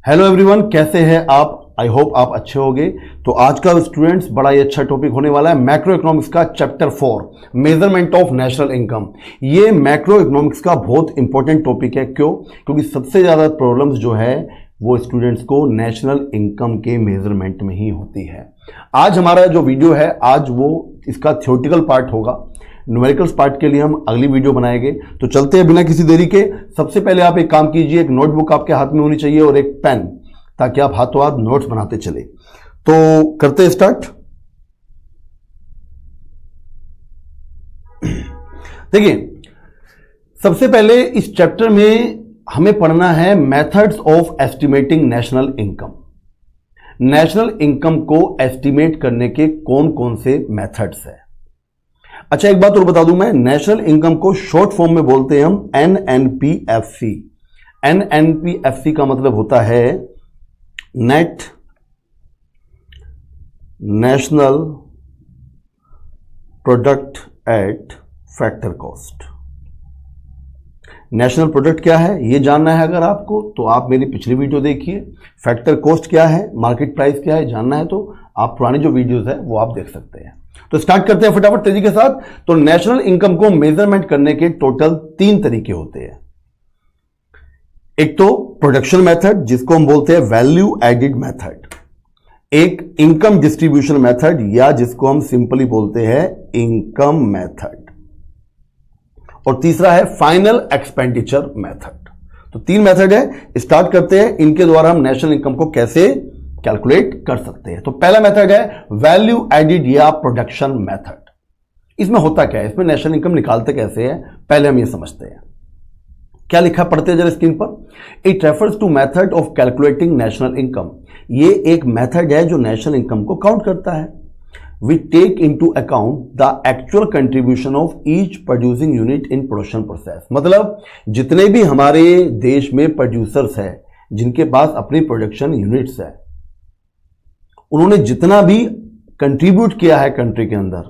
Hello everyone, कैसे हैं आप? आई होप आप अच्छे होंगे। तो आज का स्टूडेंट्स बड़ा ही अच्छा टॉपिक होने वाला है मैक्रो इकोनॉमिक्स का chapter 4 measurement of national income. ये मैक्रो इकोनॉमिक्स का बहुत इंपॉर्टेंट टॉपिक है। क्यों? क्योंकि सबसे ज़्यादा प्रॉब्लम्स जो है वो स्टूडेंट्स को नेशनल इनकम के मेजरमेंट में ही होती है। आज हमारा जो वीडियो है आज वो इसका थ्योरेटिकल पार्ट होगा। न्यूमेरिकल्स पार्ट के लिए हम अगली वीडियो बनाएंगे। तो चलते हैं बिना किसी देरी के। सबसे पहले आप एक काम कीजिए, एक नोटबुक आपके हाथ में होनी चाहिए और एक पेन, ताकि आप हाथों हाथ नोट्स बनाते चले। तो करते हैं स्टार्ट। देखिए, सबसे पहले इस चैप्टर में हमें पढ़ना है methods of estimating national income. National income को एस्टिमेट करने के कौन कौन से मेथड्स हैं। अच्छा, एक बात और बता दूं मैं, नेशनल इनकम को शॉर्ट फॉर्म में बोलते हैं हम एनएनपीएफसी। एनएनपीएफसी का मतलब होता है net national product at factor cost. National product क्या है ये जानना है अगर आपको, तो आप मेरी पिछली वीडियो देखिए। फैक्टर कॉस्ट क्या है, मार्केट प्राइस क्या है जानना है तो आप पुरानी जो वीडियोस है वो आप देख सकते हैं। तो स्टार्ट करते हैं फटाफट तेजी के साथ। तो नेशनल इनकम को मेजरमेंट करने के टोटल 3 तरीके होते हैं। एक तो प्रोडक्शन मेथड, जिसको हम बोलते हैं वैल्यू एडिड मेथड। एक इनकम डिस्ट्रीब्यूशन मेथड, या जिसको हम सिंपली बोलते हैं इनकम मेथड। और तीसरा है फाइनल एक्सपेंडिचर मेथड। तो 3 मेथड है। स्टार्ट करते हैं, इनके द्वारा हम नेशनल इनकम को कैसे कैलकुलेट कर सकते हैं। तो पहला मेथड है वैल्यू एडिड या प्रोडक्शन मेथड। इसमें होता क्या है, इसमें नेशनल इनकम निकालते कैसे हैं, पहले हम ये समझते हैं। क्या लिखा पढ़ते हैं जरा स्क्रीन पर। It refers to method of calculating national income. ये एक मेथड है जो नेशनल इनकम को काउंट करता है। We take into account the actual contribution of each producing unit in production process. मतलब जितने भी हमारे देश में प्रोड्यूसर्स हैं, जिनके पास अपनी प्रोडक्शन यूनिट्स है, उन्होंने जितना भी कंट्रीब्यूट किया है कंट्री के अंदर,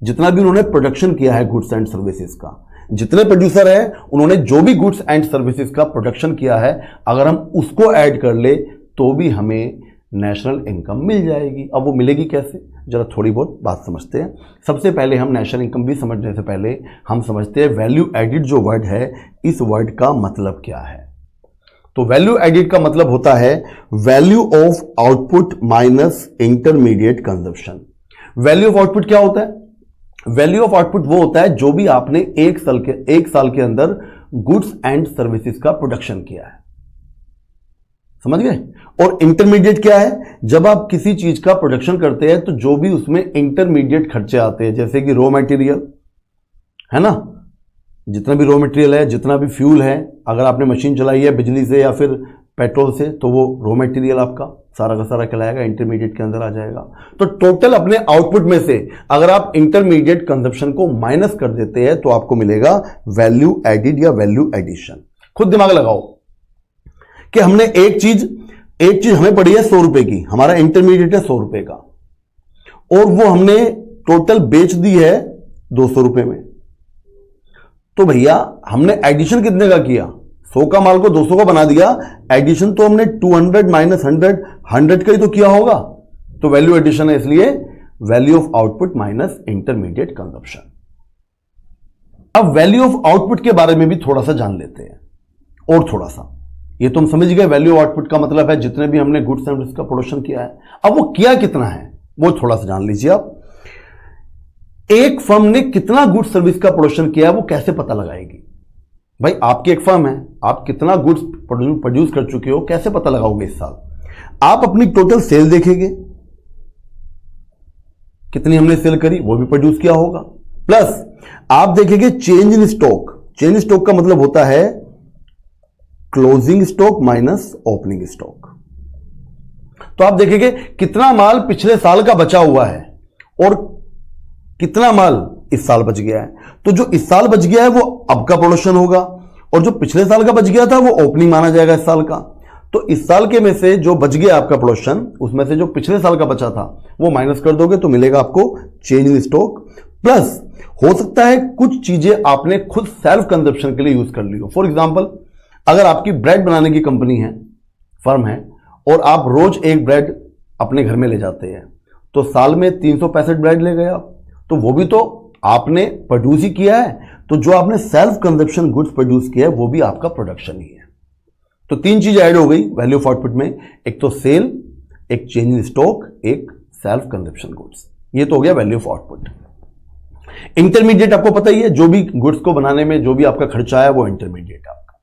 जितना भी उन्होंने प्रोडक्शन किया है गुड्स एंड सर्विसेज का, जितने प्रोड्यूसर हैं उन्होंने जो भी गुड्स एंड सर्विसेज का प्रोडक्शन किया है, अगर हम उसको ऐड कर ले तो भी हमें नेशनल इनकम मिल जाएगी। अब वो मिलेगी कैसे, जरा थोड़ी बहुत बात समझते हैं। सबसे पहले हम नेशनल इनकम भी समझने से पहले हम समझते हैं वैल्यू एडिड जो वर्ड है, इस वर्ड का मतलब क्या है। तो वैल्यू एडिड का मतलब होता है value of output minus intermediate consumption. Value of output क्या होता है? वैल्यू ऑफ आउटपुट वो होता है जो भी आपने एक साल के अंदर गुड्स एंड सर्विसेज का प्रोडक्शन किया है। समझ गए? और इंटरमीडिएट क्या है? जब आप किसी चीज का प्रोडक्शन करते हैं तो जो भी उसमें इंटरमीडिएट खर्चे आते हैं, जैसे कि रॉ मटेरियल है ना, जितना भी रॉ मटेरियल है, जितना भी फ्यूल है, अगर आपने मशीन चलाई है बिजली से या फिर पेट्रोल से, तो वो रॉ मटेरियल आपका सारा का सारा कहलाएगा, इंटरमीडिएट के अंदर आ जाएगा। तो टोटल अपने आउटपुट में से अगर आप इंटरमीडिएट कंजप्शन को माइनस कर देते हैं तो आपको मिलेगा वैल्यू एडिड या वैल्यू एडिशन। खुद दिमाग लगाओ कि हमने एक चीज हमें पड़ी है 100 रुपए की, हमारा इंटरमीडिएट है 100 रुपए का, और वो हमने टोटल बेच दी है 200 रुपए में। तो भैया हमने एडिशन कितने का किया? 100 का माल को 200 का बना दिया। एडिशन तो हमने 200 माइनस 100 का ही तो किया होगा। तो वैल्यू एडिशन है, इसलिए value of output minus intermediate consumption. अब वैल्यू ऑफ आउटपुट के बारे में भी थोड़ा सा जान लेते हैं, और थोड़ा सा। ये तो हम समझ गए, वैल्यू ऑफ आउटपुट का मतलब है जितने भी हमने गुड्स एंड सर्विसेज का प्रोडक्शन किया है। अब वो किया कितना है वो थोड़ा सा जान लीजिए आप। एक फर्म ने कितना गुड्स सर्विस का प्रोडक्शन किया है वो कैसे पता लगाएगी? भाई आपकी एक फर्म है, आप कितना गुड्स प्रोड्यूस कर चुके हो, कैसे पता लगाओगे इस साल? आप अपनी टोटल सेल देखेंगे, कितनी हमने सेल करी वो भी प्रोड्यूस किया होगा, प्लस आप देखेंगे change in stock. Change in stock का मतलब होता है closing stock minus opening stock. तो आप देखेंगे कितना माल पिछले साल का बचा हुआ है और कितना माल इस साल बच गया है। तो जो इस साल बच गया है वो अब का प्रोडक्शन होगा, और जो पिछले साल का बच गया था वो ओपनिंग माना जाएगा इस साल का। तो इस साल के में से जो बच गया आपका प्रोडक्शन, उसमें से जो पिछले साल का बचा था वो माइनस कर दोगे तो मिलेगा आपको चेंज इन स्टॉक। प्लस हो सकता है कुछ चीजें आपने खुद सेल्फ कंजप्शन के लिए यूज कर ली हो। फॉर एग्जांपल, अगर आपकी ब्रेड बनाने की कंपनी है, फर्म है, और आप रोज एक ब्रेड अपने घर में ले जाते हैं, तो साल में 365 ब्रेड ले गए आप, तो वो भी तो आपने प्रोड्यूस ही किया है। तो जो आपने सेल्फ कंजप्शन गुड्स प्रोड्यूस किया है वो भी आपका प्रोडक्शन ही है। तो तीन चीजें ऐड हो गई वैल्यू ऑफ आउटपुट में, एक तो सेल, एक चेंज इन स्टॉक, एक सेल्फ कंजप्शन गुड्स। ये तो हो गया वैल्यू ऑफ आउटपुट। इंटरमीडिएट आपको पता ही है, जो भी गुड्स को बनाने में जो भी आपका खर्चा है वो इंटरमीडिएट आपका।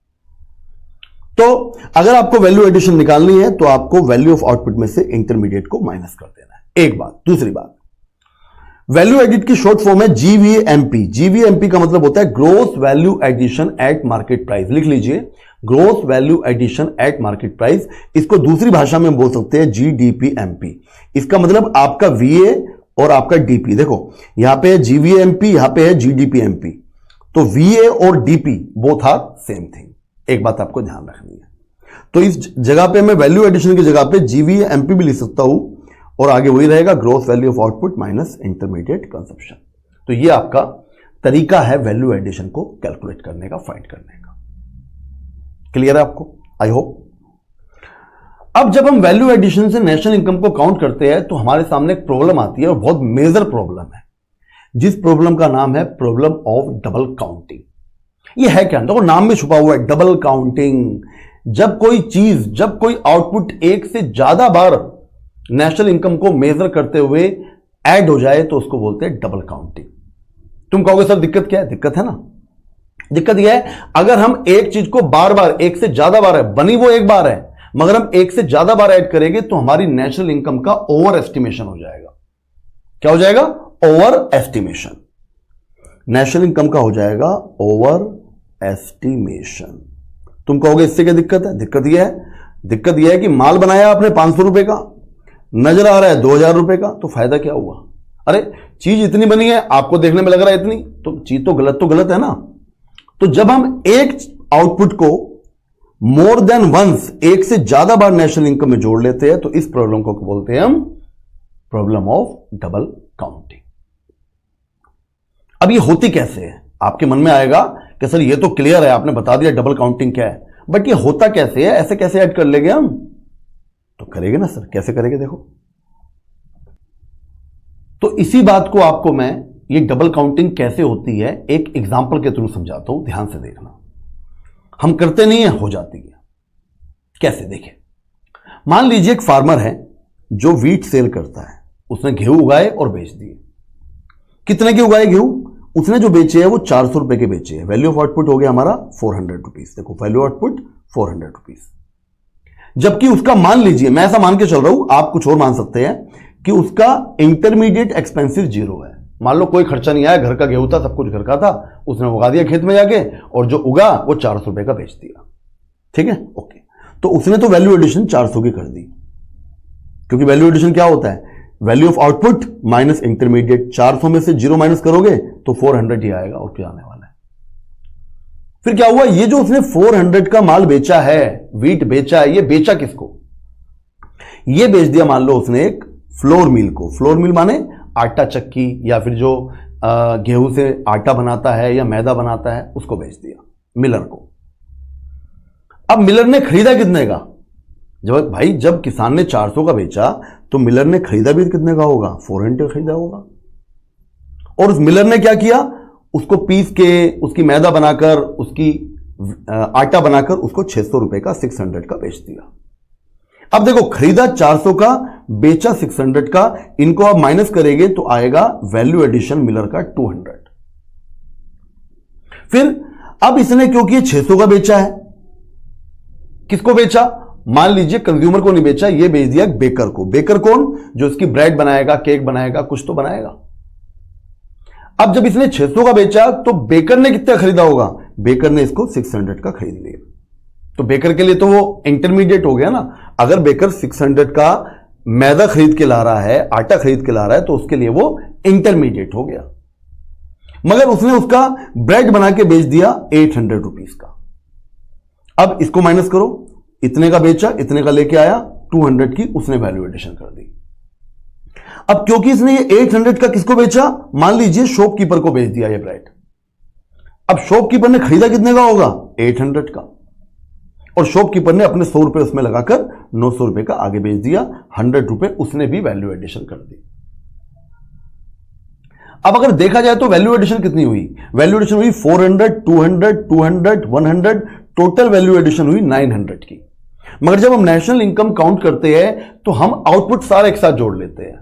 तो अगर आपको वैल्यू एडिशन निकालनी है तो आपको वैल्यू ऑफ आउटपुट में से इंटरमीडिएट को माइनस कर देना है, एक बात। दूसरी बात, वैल्यू एडिट की शॉर्ट फॉर्म है जीवीएमपी। जीवीएमपी का मतलब होता है gross value addition at market price. लिख लीजिए, gross value addition at market price. इसको दूसरी भाषा में बोल सकते हैं जीडीपीएमपी। इसका मतलब आपका वीए और आपका डीपी, देखो यहां पे है जीवीएमपी, यहां पे है जीडीपीएमपी, तो वीए और DP both are same thing. एक बात आपको ध्यान रखनी है। तो इस जगह पे मैं वैल्यू एडिशन की जगह पे जीवीएमपी भी लिख सकता हूं और आगे वही रहेगा gross value of output minus intermediate consumption. तो ये आपका तरीका है वैल्यू एडिशन को कैलकुलेट करने का, फाइंड करने का। क्लियर है आपको? I hope. अब जब हम वैल्यू एडिशन से नेशनल इनकम को काउंट करते हैं तो हमारे सामने एक प्रॉब्लम आती है और बहुत मेजर प्रॉब्लम है, जिस प्रॉब्लम का नाम है प्रॉब्लम ऑफ डबल काउंटिंग। ये है क्या? देखो नाम में छुपा हुआ है डबल काउंटिंग। जब कोई चीज, जब कोई आउटपुट एक से ज्यादा बार नेशनल इनकम को मेजर करते हुए ऐड हो जाए तो उसको बोलते हैं डबल काउंटिंग। तुम कहोगे सर दिक्कत क्या है? दिक्कत है ना, दिक्कत यह है अगर हम एक चीज को बार बार, एक से ज्यादा बार है, बनी वो एक बार है, मगर हम एक से ज्यादा बार ऐड करेंगे तो हमारी नेशनल इनकम का ओवर एस्टिमेशन हो जाएगा। क्या हो जाएगा? Over estimation. नेशनल इनकम का हो जाएगा ओवर एस्टिमेशन। तुम कहोगे इससे क्या दिक्कत है? दिक्कत यह है कि माल बनाया आपने 500 रुपए का, नजर आ रहा है 2000 रुपए का, तो फायदा क्या हुआ? अरे चीज इतनी बनी है, आपको देखने में लग रहा है इतनी, तो चीज तो गलत है ना। तो जब हम एक आउटपुट को मोर देन वंस, एक से ज्यादा बार नेशनल इनकम में जोड़ लेते हैं तो इस प्रॉब्लम को बोलते हैं हम प्रॉब्लम ऑफ डबल काउंटिंग। अब ये होती कैसे है? आपके मन में आएगा कि सर ये तो क्लियर है, आपने बता दिया डबल काउंटिंग क्या है, बट ये होता कैसे है? ऐसे कैसे ऐड कर लेंगे हम? तो करेंगे ना सर, कैसे करेंगे देखो। तो इसी बात को आपको मैं, ये डबल काउंटिंग कैसे होती है, एक एग्जांपल के थ्रू समझाता हूं, ध्यान से देखना। हम करते नहीं है, हो जाती है। कैसे? देखिए, मान लीजिए एक फार्मर है जो वीट सेल करता है, उसने गेहूं उगाए और बेच दिए। कितने के उगाए गेहूं? उसने जो बेचे हैं वो 400 रुपए के बेचे हैं। वैल्यू ऑफ आउटपुट हो गया हमारा 400 रुपीज। देखो वैल्यू आउटपुट 400 रुपीज। जबकि उसका, मान लीजिए, मैं ऐसा मान के चल रहा हूं, आप कुछ और मान सकते हैं कि उसका इंटरमीडिएट एक्सपेंसिव 0 है। मान लो कोई खर्चा नहीं आया, घर का गेहूं था, सब कुछ घर का था, उसने उगा दिया खेत में जाके, और जो उगा वो 400 रुपए का बेच दिया। ठीक है, ओके। तो उसने तो वैल्यू एडिशन 400 की कर दी, क्योंकि वैल्यू एडिशन क्या होता है? Value of output minus intermediate. 400 में से 0 माइनस करोगे तो 400 ही आएगा, और क्या आने वाला है। फिर क्या हुआ? ये जो उसने 400 का माल बेचा है, वीट बेचा है, ये बेचा किसको? ये बेच दिया मान लो उसने एक फ्लोर मिल को। फ्लोर मिल माने आटा चक्की, या फिर जो गेहूं से आटा बनाता है या मैदा बनाता है, उसको बेच दिया मिलर को। अब मिलर ने खरीदा कितने का? जब किसान ने 400 का बेचा तो मिलर ने खरीदा भी कितने का होगा? 400 का खरीदा होगा। और उस मिलर ने क्या किया? उसको पीस के, उसकी मैदा बनाकर, उसकी आटा बनाकर उसको 600 रुपए का, 600 का बेच दिया। अब देखो, खरीदा 400 का, बेचा 600 का, इनको आप माइनस करेंगे तो आएगा वैल्यू एडिशन मिलर का 200। फिर अब इसने, क्योंकि ये 600 का बेचा है, किसको बेचा? मान लीजिए कंज्यूमर को नहीं बेचा, ये बेच दिया बेकर को। बेकर कौन? जो इसकी ब्रेड बनाएगा, केक बनाएगा, कुछ तो बनाएगा। अब जब इसने 600 का बेचा तो बेकर ने कितना खरीदा होगा? बेकर ने इसको 600 का खरीद लिया। तो बेकर के लिए तो वो इंटरमीडिएट हो गया ना। अगर बेकर 600 का मैदा खरीद के ला रहा है, आटा खरीद के ला रहा है, तो उसके लिए वो इंटरमीडिएट हो गया। मगर उसने उसका ब्रेड बना के बेच दिया 800 रुपीज का। अब इसको माइनस करो, इतने का बेचा, इतने का लेके आया, 200 की उसने वैल्यू एडिशन कर दी। अब क्योंकि इसने ये 800 का किसको बेचा? मान लीजिए शॉपकीपर को बेच दिया ये ब्रेड। अब शॉपकीपर ने खरीदा कितने का होगा? 800 का। और शॉपकीपर ने अपने 100 रुपए उसमें लगाकर 900 रुपए का आगे बेच दिया, 100 रुपए उसने भी वैल्यू एडिशन कर दी। अब अगर देखा जाए तो वैल्यू एडिशन कितनी हुई? वैल्यू एडिशन हुई 400, 200, 200, 100, टोटल वैल्यू एडिशन हुई 900 की। मगर जब हम नेशनल इनकम काउंट करते हैं तो हम आउटपुट सारे एक साथ जोड़ लेते हैं।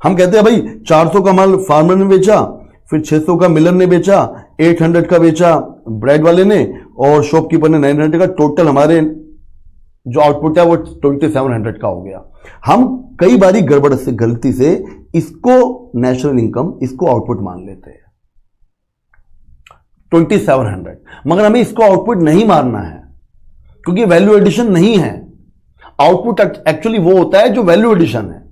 हम कहते हैं भाई 400 का माल फार्मर ने बेचा, फिर 600 का मिलर ने बेचा, 800 का बेचा ब्रेड वाले ने, और शॉपकीपर ने 900 का, टोटल हमारे जो आउटपुट है वो 2700 का हो गया। हम कई बारी गड़बड़ से, गलती से इसको नेशनल इनकम, इसको आउटपुट मान लेते हैं 2700, मगर हमें इसको आउटपुट नहीं मानना है क्योंकि वैल्यू एडिशन नहीं है। आउटपुट एक्चुअली वो होता है जो वैल्यू एडिशन है,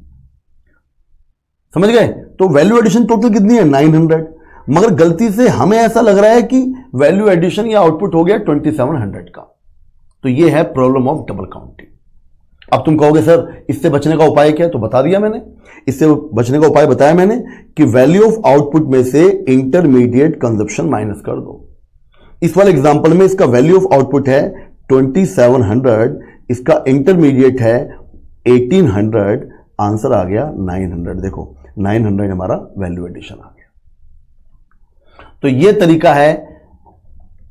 समझ गए? तो वैल्यू एडिशन टोटल कितनी है? 900, मगर गलती से हमें ऐसा लग रहा है कि वैल्यू एडिशन या आउटपुट हो गया 2700 का। तो ये है प्रॉब्लम ऑफ डबल काउंटिंग। अब तुम कहोगे सर इससे बचने का उपाय क्या है? तो बता दिया मैंने, इससे बचने का उपाय बताया मैंने कि वैल्यू ऑफ आउटपुट में से इंटरमीडिएट कंजप्शन माइनस कर दो। इस वाले एग्जांपल में इसका वैल्यू ऑफ आउटपुट है 2700, इसका इंटरमीडिएट है 1800, आंसर आ गया 900। देखो 900 हमारा वैल्यू एडिशन आ गया। तो यह तरीका है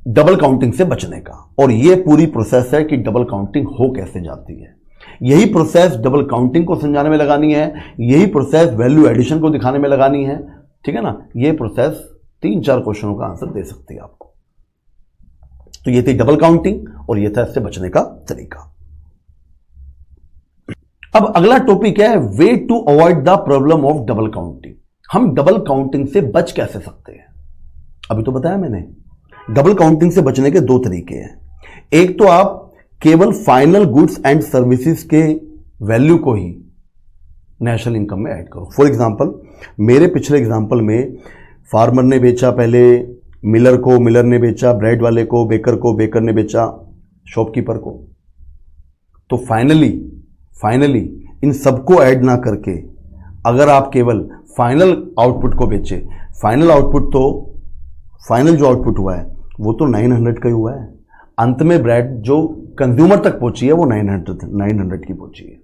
डबल काउंटिंग से बचने का, और यह पूरी प्रोसेस है कि डबल काउंटिंग हो कैसे जाती है। यही प्रोसेस डबल काउंटिंग को समझाने में लगानी है, यही प्रोसेस वैल्यू एडिशन को दिखाने में लगानी है, ठीक है ना? यह प्रोसेस 3-4 क्वेश्चनों का आंसर दे सकती है आपको। तो यह थी डबल काउंटिंग और यह था इससे बचने का तरीका। अब अगला टॉपिक है way to avoid the problem of double counting. हम डबल काउंटिंग से बच कैसे सकते हैं? अभी तो बताया मैंने, डबल काउंटिंग से बचने के 2 तरीके हैं। एक तो आप केवल फाइनल गुड्स एंड सर्विसेज के वैल्यू को ही नेशनल इनकम में ऐड करो। फॉर एग्जांपल, मेरे पिछले एग्जांपल में फार्मर ने बेचा पहले मिलर को, मिलर ने बेचा ब्रेड वाले को, बेकर ने बेचा शॉपकीपर को। तो फाइनली इन सबको ऐड ना करके अगर आप केवल फाइनल आउटपुट को बेचे, फाइनल जो आउटपुट हुआ है वो तो 900 का ही हुआ है। अंत में ब्रेड जो कंज्यूमर तक पहुंची है वो 900 की पहुंची है।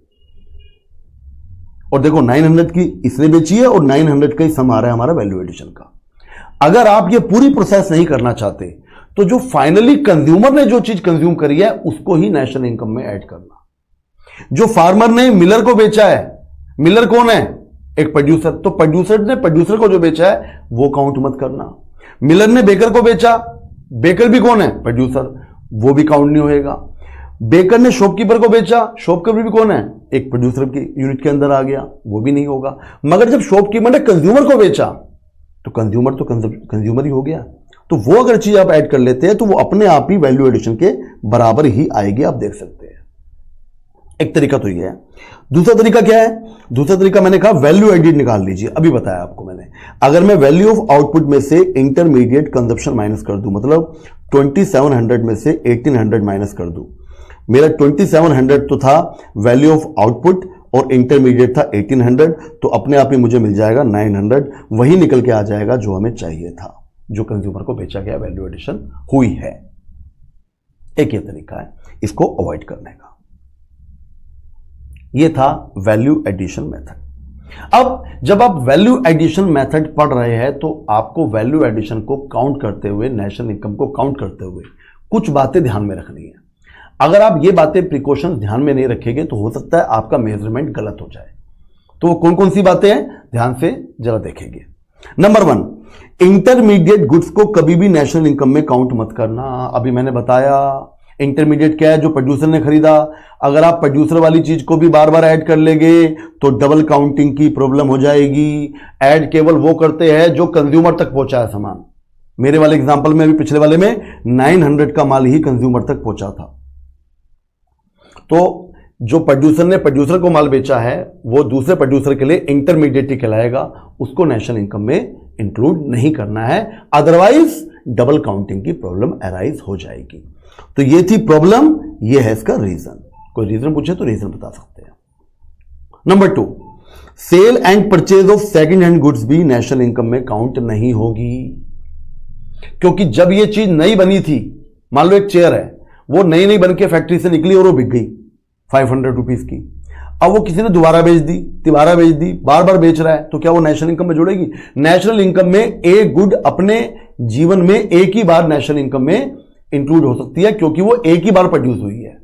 और देखो 900 की इसने बेची है और 900 का ही सम आ रहा है हमारा वैल्यू एडिशन का। अगर आप ये पूरी प्रोसेस नहीं करना चाहते तो जो फाइनली कंज्यूमर ने जो चीज कंज्यूम करी है उसको ही नेशनल इनकम में ऐड करना। जो फार्मर ने मिलर को बेचा है, मिलर कौन है? एक प्रोड्यूसर, तो प्रोड्यूसर ने प्रोड्यूसर को जो बेचा है वो काउंट मत करना। मिलर ने बेकर को बेचा, बेकर भी कौन है? प्रोड्यूसर, वो भी काउंट नहीं होएगा। बेकर ने शॉपकीपर को बेचा, शॉपकीपर भी कौन है? एक प्रोड्यूसर की यूनिट के अंदर आ गया, वो भी नहीं होगा। मगर जब शॉपकीपर ने कंज्यूमर को बेचा तो कंज्यूमर ही हो गया। तो वो अगर चीज आप ऐड कर लेते हैं तो वो अपने आप ही वैल्यू एडिशन के बराबर ही आएगी, आप देख सकते हैं। एक तरीका तो ये है। दूसरा तरीका क्या है? दूसरा तरीका मैंने कहा वैल्यू एडिड निकाल लीजिए। अभी बताया आपको मैंने, अगर मैं वैल्यू ऑफ आउटपुट में से इंटरमीडिएट कंजप्शन माइनस कर दूं, मतलब 2700 में से 1800 माइनस कर दूं, मेरा 2700 तो था वैल्यू ऑफ आउटपुट और इंटरमीडिएट था 1800, तो अपने आप ही मुझे मिल जाएगा 900। वही निकल के आ जाएगा जो हमें चाहिए था, जो कंज्यूमर को बेचा गया, वैल्यू एडिशन हुई है। एक ये तरीका है इसको अवॉइड करने का। ये था वैल्यू एडिशन मेथड। अब जब आप वैल्यू एडिशन मेथड पढ़ रहे हैं तो आपको वैल्यू एडिशन को काउंट करते हुए, नेशनल इनकम को काउंट करते हुए कुछ बातें ध्यान में रखनी है। अगर आप ये बातें प्रिकॉशन ध्यान में नहीं रखेंगे तो हो सकता है आपका मेजरमेंट गलत हो जाए। तो वो कौन कौन सी बातें हैं, ध्यान से जरा देखेंगे। नंबर 1, इंटरमीडिएट गुड्स को कभी भी नेशनल इनकम में काउंट मत करना। अभी मैंने बताया इंटरमीडिएट क्या है, जो प्रोड्यूसर ने खरीदा। अगर आप प्रोड्यूसर वाली चीज को भी बार बार ऐड कर लेंगे तो डबल काउंटिंग की प्रॉब्लम हो जाएगी। ऐड केवल वो करते हैं जो कंज्यूमर तक पहुंचा है सामान। मेरे वाले एग्जांपल में, अभी पिछले वाले में 900 का माल ही कंज्यूमर तक पहुंचा था। तो जो प्रोड्यूसर ने प्रोड्यूसर को माल बेचा है वो दूसरे प्रोड्यूसर के लिए इंटरमीडिएट ही कहलाएगा, उसको नेशनल इनकम में इंक्लूड नहीं करना है, अदरवाइज डबल काउंटिंग की प्रॉब्लम अराइज हो जाएगी। तो ये थी प्रॉब्लम, ये है इसका रीजन। कोई रीजन पूछे तो रीजन बता सकते हैं। Number 2, sale and purchase of second hand goods भी नेशनल इनकम में काउंट नहीं होगी, क्योंकि जब ये चीज नई बनी थी, मान लो एक चेयर है, वो नई नई बन के फैक्ट्री से निकली और वो बिक गई 500 रुपीज की। अब वो किसी ने दोबारा बेच दी, तिबारा बेच दी, बार बार बेच रहा है, तो क्या वो नेशनल इनकम में जुड़ेगी? नेशनल इनकम में एक गुड अपने जीवन में एक ही बार नेशनल इनकम में इंक्लूड हो सकती है, क्योंकि वो एक ही बार प्रोड्यूस हुई है।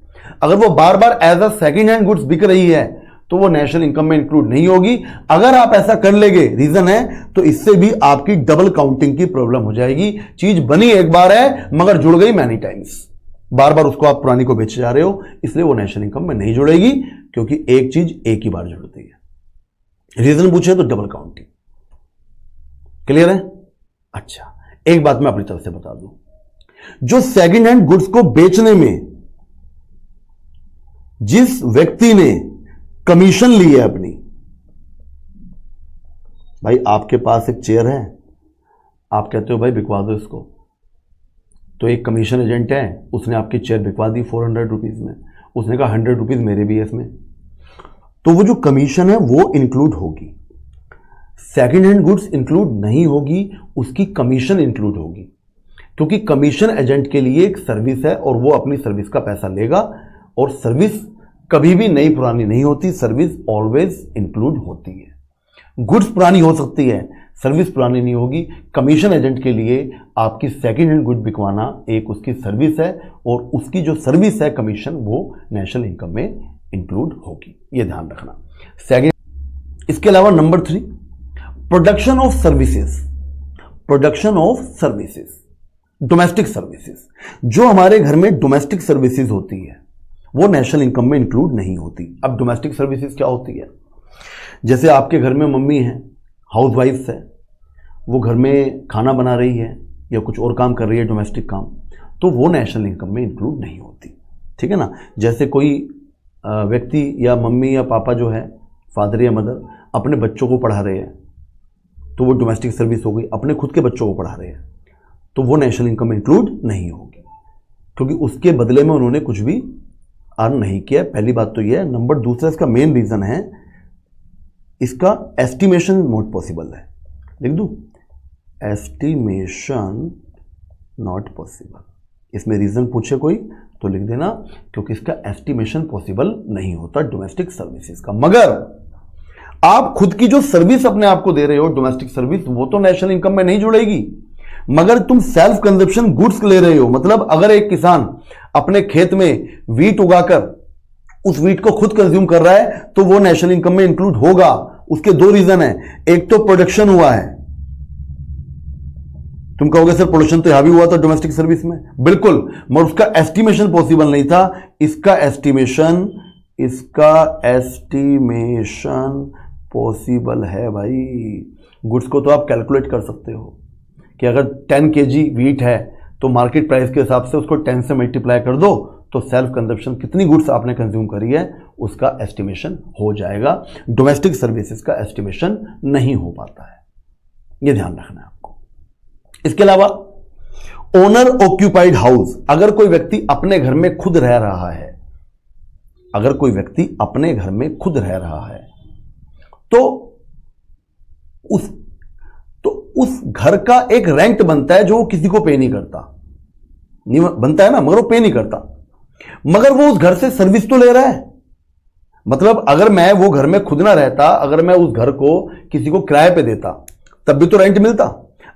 अगर वो बार बार as a second hand goods बिक रही है तो वो नेशनल इनकम में इंक्लूड नहीं होगी। अगर आप ऐसा कर लेंगे, रीजन है, तो इससे भी आपकी डबल काउंटिंग की प्रॉब्लम हो जाएगी। चीज बनी एक बार है मगर जुड़ गई मैनी टाइम्स, बार बार उसको आप पुरानी को बेचे जा रहे हो, इसलिए वो नेशनल इनकम में नहीं जुड़ेगी, क्योंकि एक चीज एक ही बार जुड़ती है। रीजन पूछे तो डबल काउंटिंग। क्लियर है? अच्छा, एक बात मैं अपनी तरफ से बता दूं, जो सेकंड हैंड गुड्स को बेचने में जिस व्यक्ति ने कमीशन ली है अपनी, भाई आपके पास एक चेयर है, आप कहते हो भाई बिकवा दो इसको, तो एक कमीशन एजेंट है, उसने आपकी चेयर बिकवा दी 400 रुपीज में, उसने कहा 100 रुपीज मेरे भी है इसमें, तो वो जो कमीशन है वो इंक्लूड होगी। सेकंड हैंड गुड्स इंक्लूड नहीं होगी, उसकी कमीशन इंक्लूड होगी, क्योंकि कमीशन एजेंट के लिए एक सर्विस है और वो अपनी सर्विस का पैसा लेगा, और सर्विस कभी भी नई पुरानी नहीं होती, सर्विस ऑलवेज इंक्लूड होती है। गुड्स पुरानी हो सकती है, सर्विस पुरानी नहीं होगी। कमीशन एजेंट के लिए आपकी सेकंड हैंड गुड बिकवाना एक उसकी सर्विस है, और उसकी जो सर्विस है कमीशन, वो नेशनल इनकम में इंक्लूड होगी, ये ध्यान रखना। सेकंड, इसके अलावा number 3, production of services. Production of services, domestic services, जो हमारे घर में डोमेस्टिक सर्विसेज होती है वो नेशनल इनकम में इंक्लूड नहीं होती। अब डोमेस्टिक सर्विसेज क्या होती है? जैसे आपके घर में मम्मी है, हाउस वाइफ है, वो घर में खाना बना रही है या कुछ और काम कर रही है, डोमेस्टिक काम, तो वो नेशनल इनकम में इंक्लूड नहीं होती। ठीक है ना? जैसे कोई व्यक्ति या मम्मी या पापा जो है, फादर या मदर, अपने बच्चों को पढ़ा रहे हैं, तो वो डोमेस्टिक सर्विस हो गई। अपने खुद के बच्चों को पढ़ा रहे हैं तो वो नेशनल इनकम में इंक्लूड नहीं होगी, क्योंकि उसके बदले में उन्होंने कुछ भी अर्न नहीं किया। पहली बात तो ये है। नंबर दूसरा, इसका मेन रीजन है, इसका एस्टिमेशन नॉट पॉसिबल है। लिख दूं? Estimation not possible. इसमें रीजन पूछे कोई तो लिख देना, क्योंकि इसका एस्टिमेशन पॉसिबल नहीं होता डोमेस्टिक सर्विसेज का। मगर आप खुद की जो सर्विस अपने आप को दे रहे हो, डोमेस्टिक सर्विस, वो तो नेशनल इनकम में नहीं जुड़ेगी। मगर तुम सेल्फ कंजप्शन गुड्स ले रहे हो, मतलब अगर एक किसान अपने खेत में वीट उगाकर उस वीट को खुद कंज्यूम कर रहा है तो वो नेशनल इनकम में इंक्लूड होगा। उसके 2 रीजन है, एक तो प्रोडक्शन हुआ है। तुम कहोगे सर प्रोडक्शन तो यहां भी हुआ था डोमेस्टिक सर्विस में, बिल्कुल, मगर उसका एस्टिमेशन पॉसिबल नहीं था। इसका एस्टिमेशन पॉसिबल है भाई। गुड्स को तो आप कैलकुलेट कर सकते हो कि अगर 10 kg वीट है तो मार्केट प्राइस के हिसाब से उसको 10 से मल्टीप्लाई कर दो, तो सेल्फ कंजप्शन कितनी गुड्स आपने कंज्यूम करी है उसका एस्टिमेशन हो जाएगा। डोमेस्टिक सर्विसेज का एस्टिमेशन नहीं हो पाता है, यह ध्यान रखना है आपको। इसके अलावा ओनर ऑक्यूपाइड हाउस, अगर कोई व्यक्ति अपने घर में खुद रह रहा है, अगर कोई व्यक्ति अपने घर में खुद रह रहा है तो उस घर का एक रेंट बनता है जो वो किसी को पे नहीं करता, नहीं बनता है ना, मगर वो पे नहीं करता, मगर वो उस घर से सर्विस तो ले रहा है। मतलब अगर मैं वो घर में खुद ना रहता, अगर मैं उस घर को किसी को किराए पे देता तब भी तो रेंट मिलता।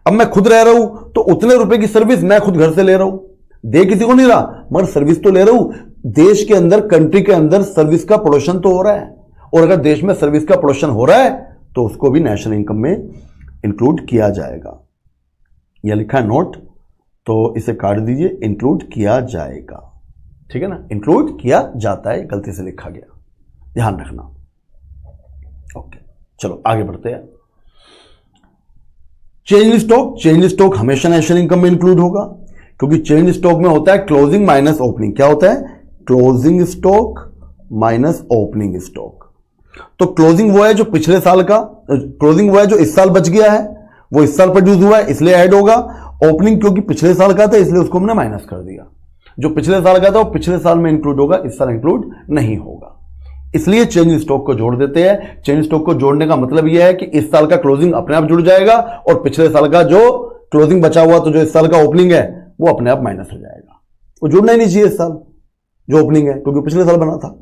अब मैं खुद रह रहा हूं तो उतने रुपए की सर्विस मैं खुद घर से ले रहा हूं, दे किसी को नहीं रहा, मगर सर्विस तो ले रहा हूं। देश के अंदर, कंट्री के अंदर सर्विस का प्रोडक्शन तो हो रहा है, और अगर देश में सर्विस का प्रोडक्शन हो रहा है तो उसको भी नेशनल इनकम में इंक्लूड किया जाएगा। यह लिखा है नोट, तो इसे काट दीजिए, इंक्लूड किया जाएगा। ठीक है ना? इंक्लूड किया जाता है, गलती से लिखा गया, ध्यान रखना। ओके, चलो आगे बढ़ते हैं। चेंज स्टॉक, चेंज स्टॉक हमेशा नेशनल इनकम में इंक्लूड होगा, क्योंकि चेंज स्टॉक में होता है क्लोजिंग माइनस ओपनिंग। क्या होता है? Closing stock minus opening stock. तो क्लोजिंग वो है जो पिछले साल का, क्लोजिंग वो है जो इस साल बच गया है, वो इस साल प्रोड्यूस हुआ है इसलिए ऐड होगा। ओपनिंग क्योंकि पिछले साल का था इसलिए उसको हमने माइनस कर दिया। जो पिछले साल का था वो पिछले साल में इंक्लूड होगा, इस साल इंक्लूड नहीं होगा, इसलिए चेंज स्टॉक को जोड़ देते हैं। चेंज स्टॉक को जोड़ने का मतलब यह है कि इस साल का क्लोजिंग अपने आप जुड़ जाएगा और पिछले साल का जो क्लोजिंग बचा हुआ, तो जो इस साल का ओपनिंग है वो अपने आप माइनस हो जाएगा। वो जुड़ना ही नहीं चाहिए इस साल जो ओपनिंग है, क्योंकि पिछले साल बना था।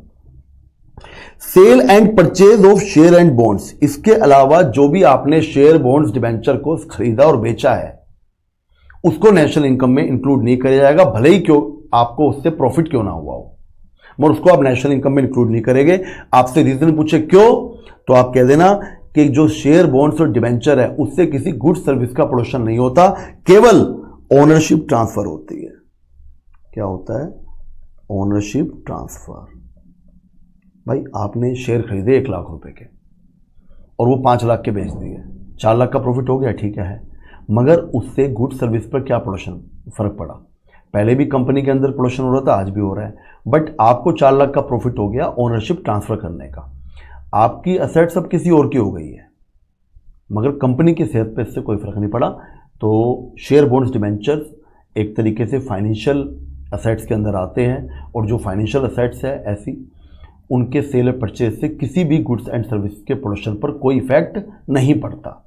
Sale and purchase of share and bonds, इसके अलावा जो भी आपने शेयर, बॉन्ड्स, डिबेंचर को खरीदा और बेचा है उसको नेशनल इनकम में इंक्लूड नहीं किया जाएगा, भले ही क्यों आपको उससे प्रॉफिट क्यों ना हुआ हो, मगर उसको आप नेशनल इनकम में इंक्लूड नहीं करेंगे। आपसे रीजन पूछे क्यों, तो आप कह देना कि जो शेयर, बॉन्ड्स और डिबेंचर है उससे किसी गुड सर्विस का प्रोडक्शन नहीं होता, केवल ओनरशिप ट्रांसफर होती है। क्या होता है? Ownership transfer. भाई आपने शेयर खरीदे 1 लाख रुपए के और वो 5 लाख के बेच दिए, 4 लाख का प्रॉफिट हो गया, ठीक है, मगर उससे गुड सर्विस पर क्या प्रोडक्शन फर्क पड़ा? पहले भी कंपनी के अंदर प्रोडक्शन हो रहा था, आज भी हो रहा है, बट आपको 4 लाख का प्रॉफिट हो गया ओनरशिप ट्रांसफर करने का। आपकी असेट्स अब किसी और की हो गई है, मगर कंपनी की सेहत पे इससे कोई फर्क नहीं पड़ा। तो शेयर, बॉन्ड्स, डिबेंचर्स एक तरीके से फाइनेंशियल असेट्स के अंदर आते हैं, और जो फाइनेंशियल असेट्स है ऐसी, उनके सेल और परचेज से किसी भी गुड्स एंड सर्विस के प्रोडक्शन पर कोई इफेक्ट नहीं पड़ता,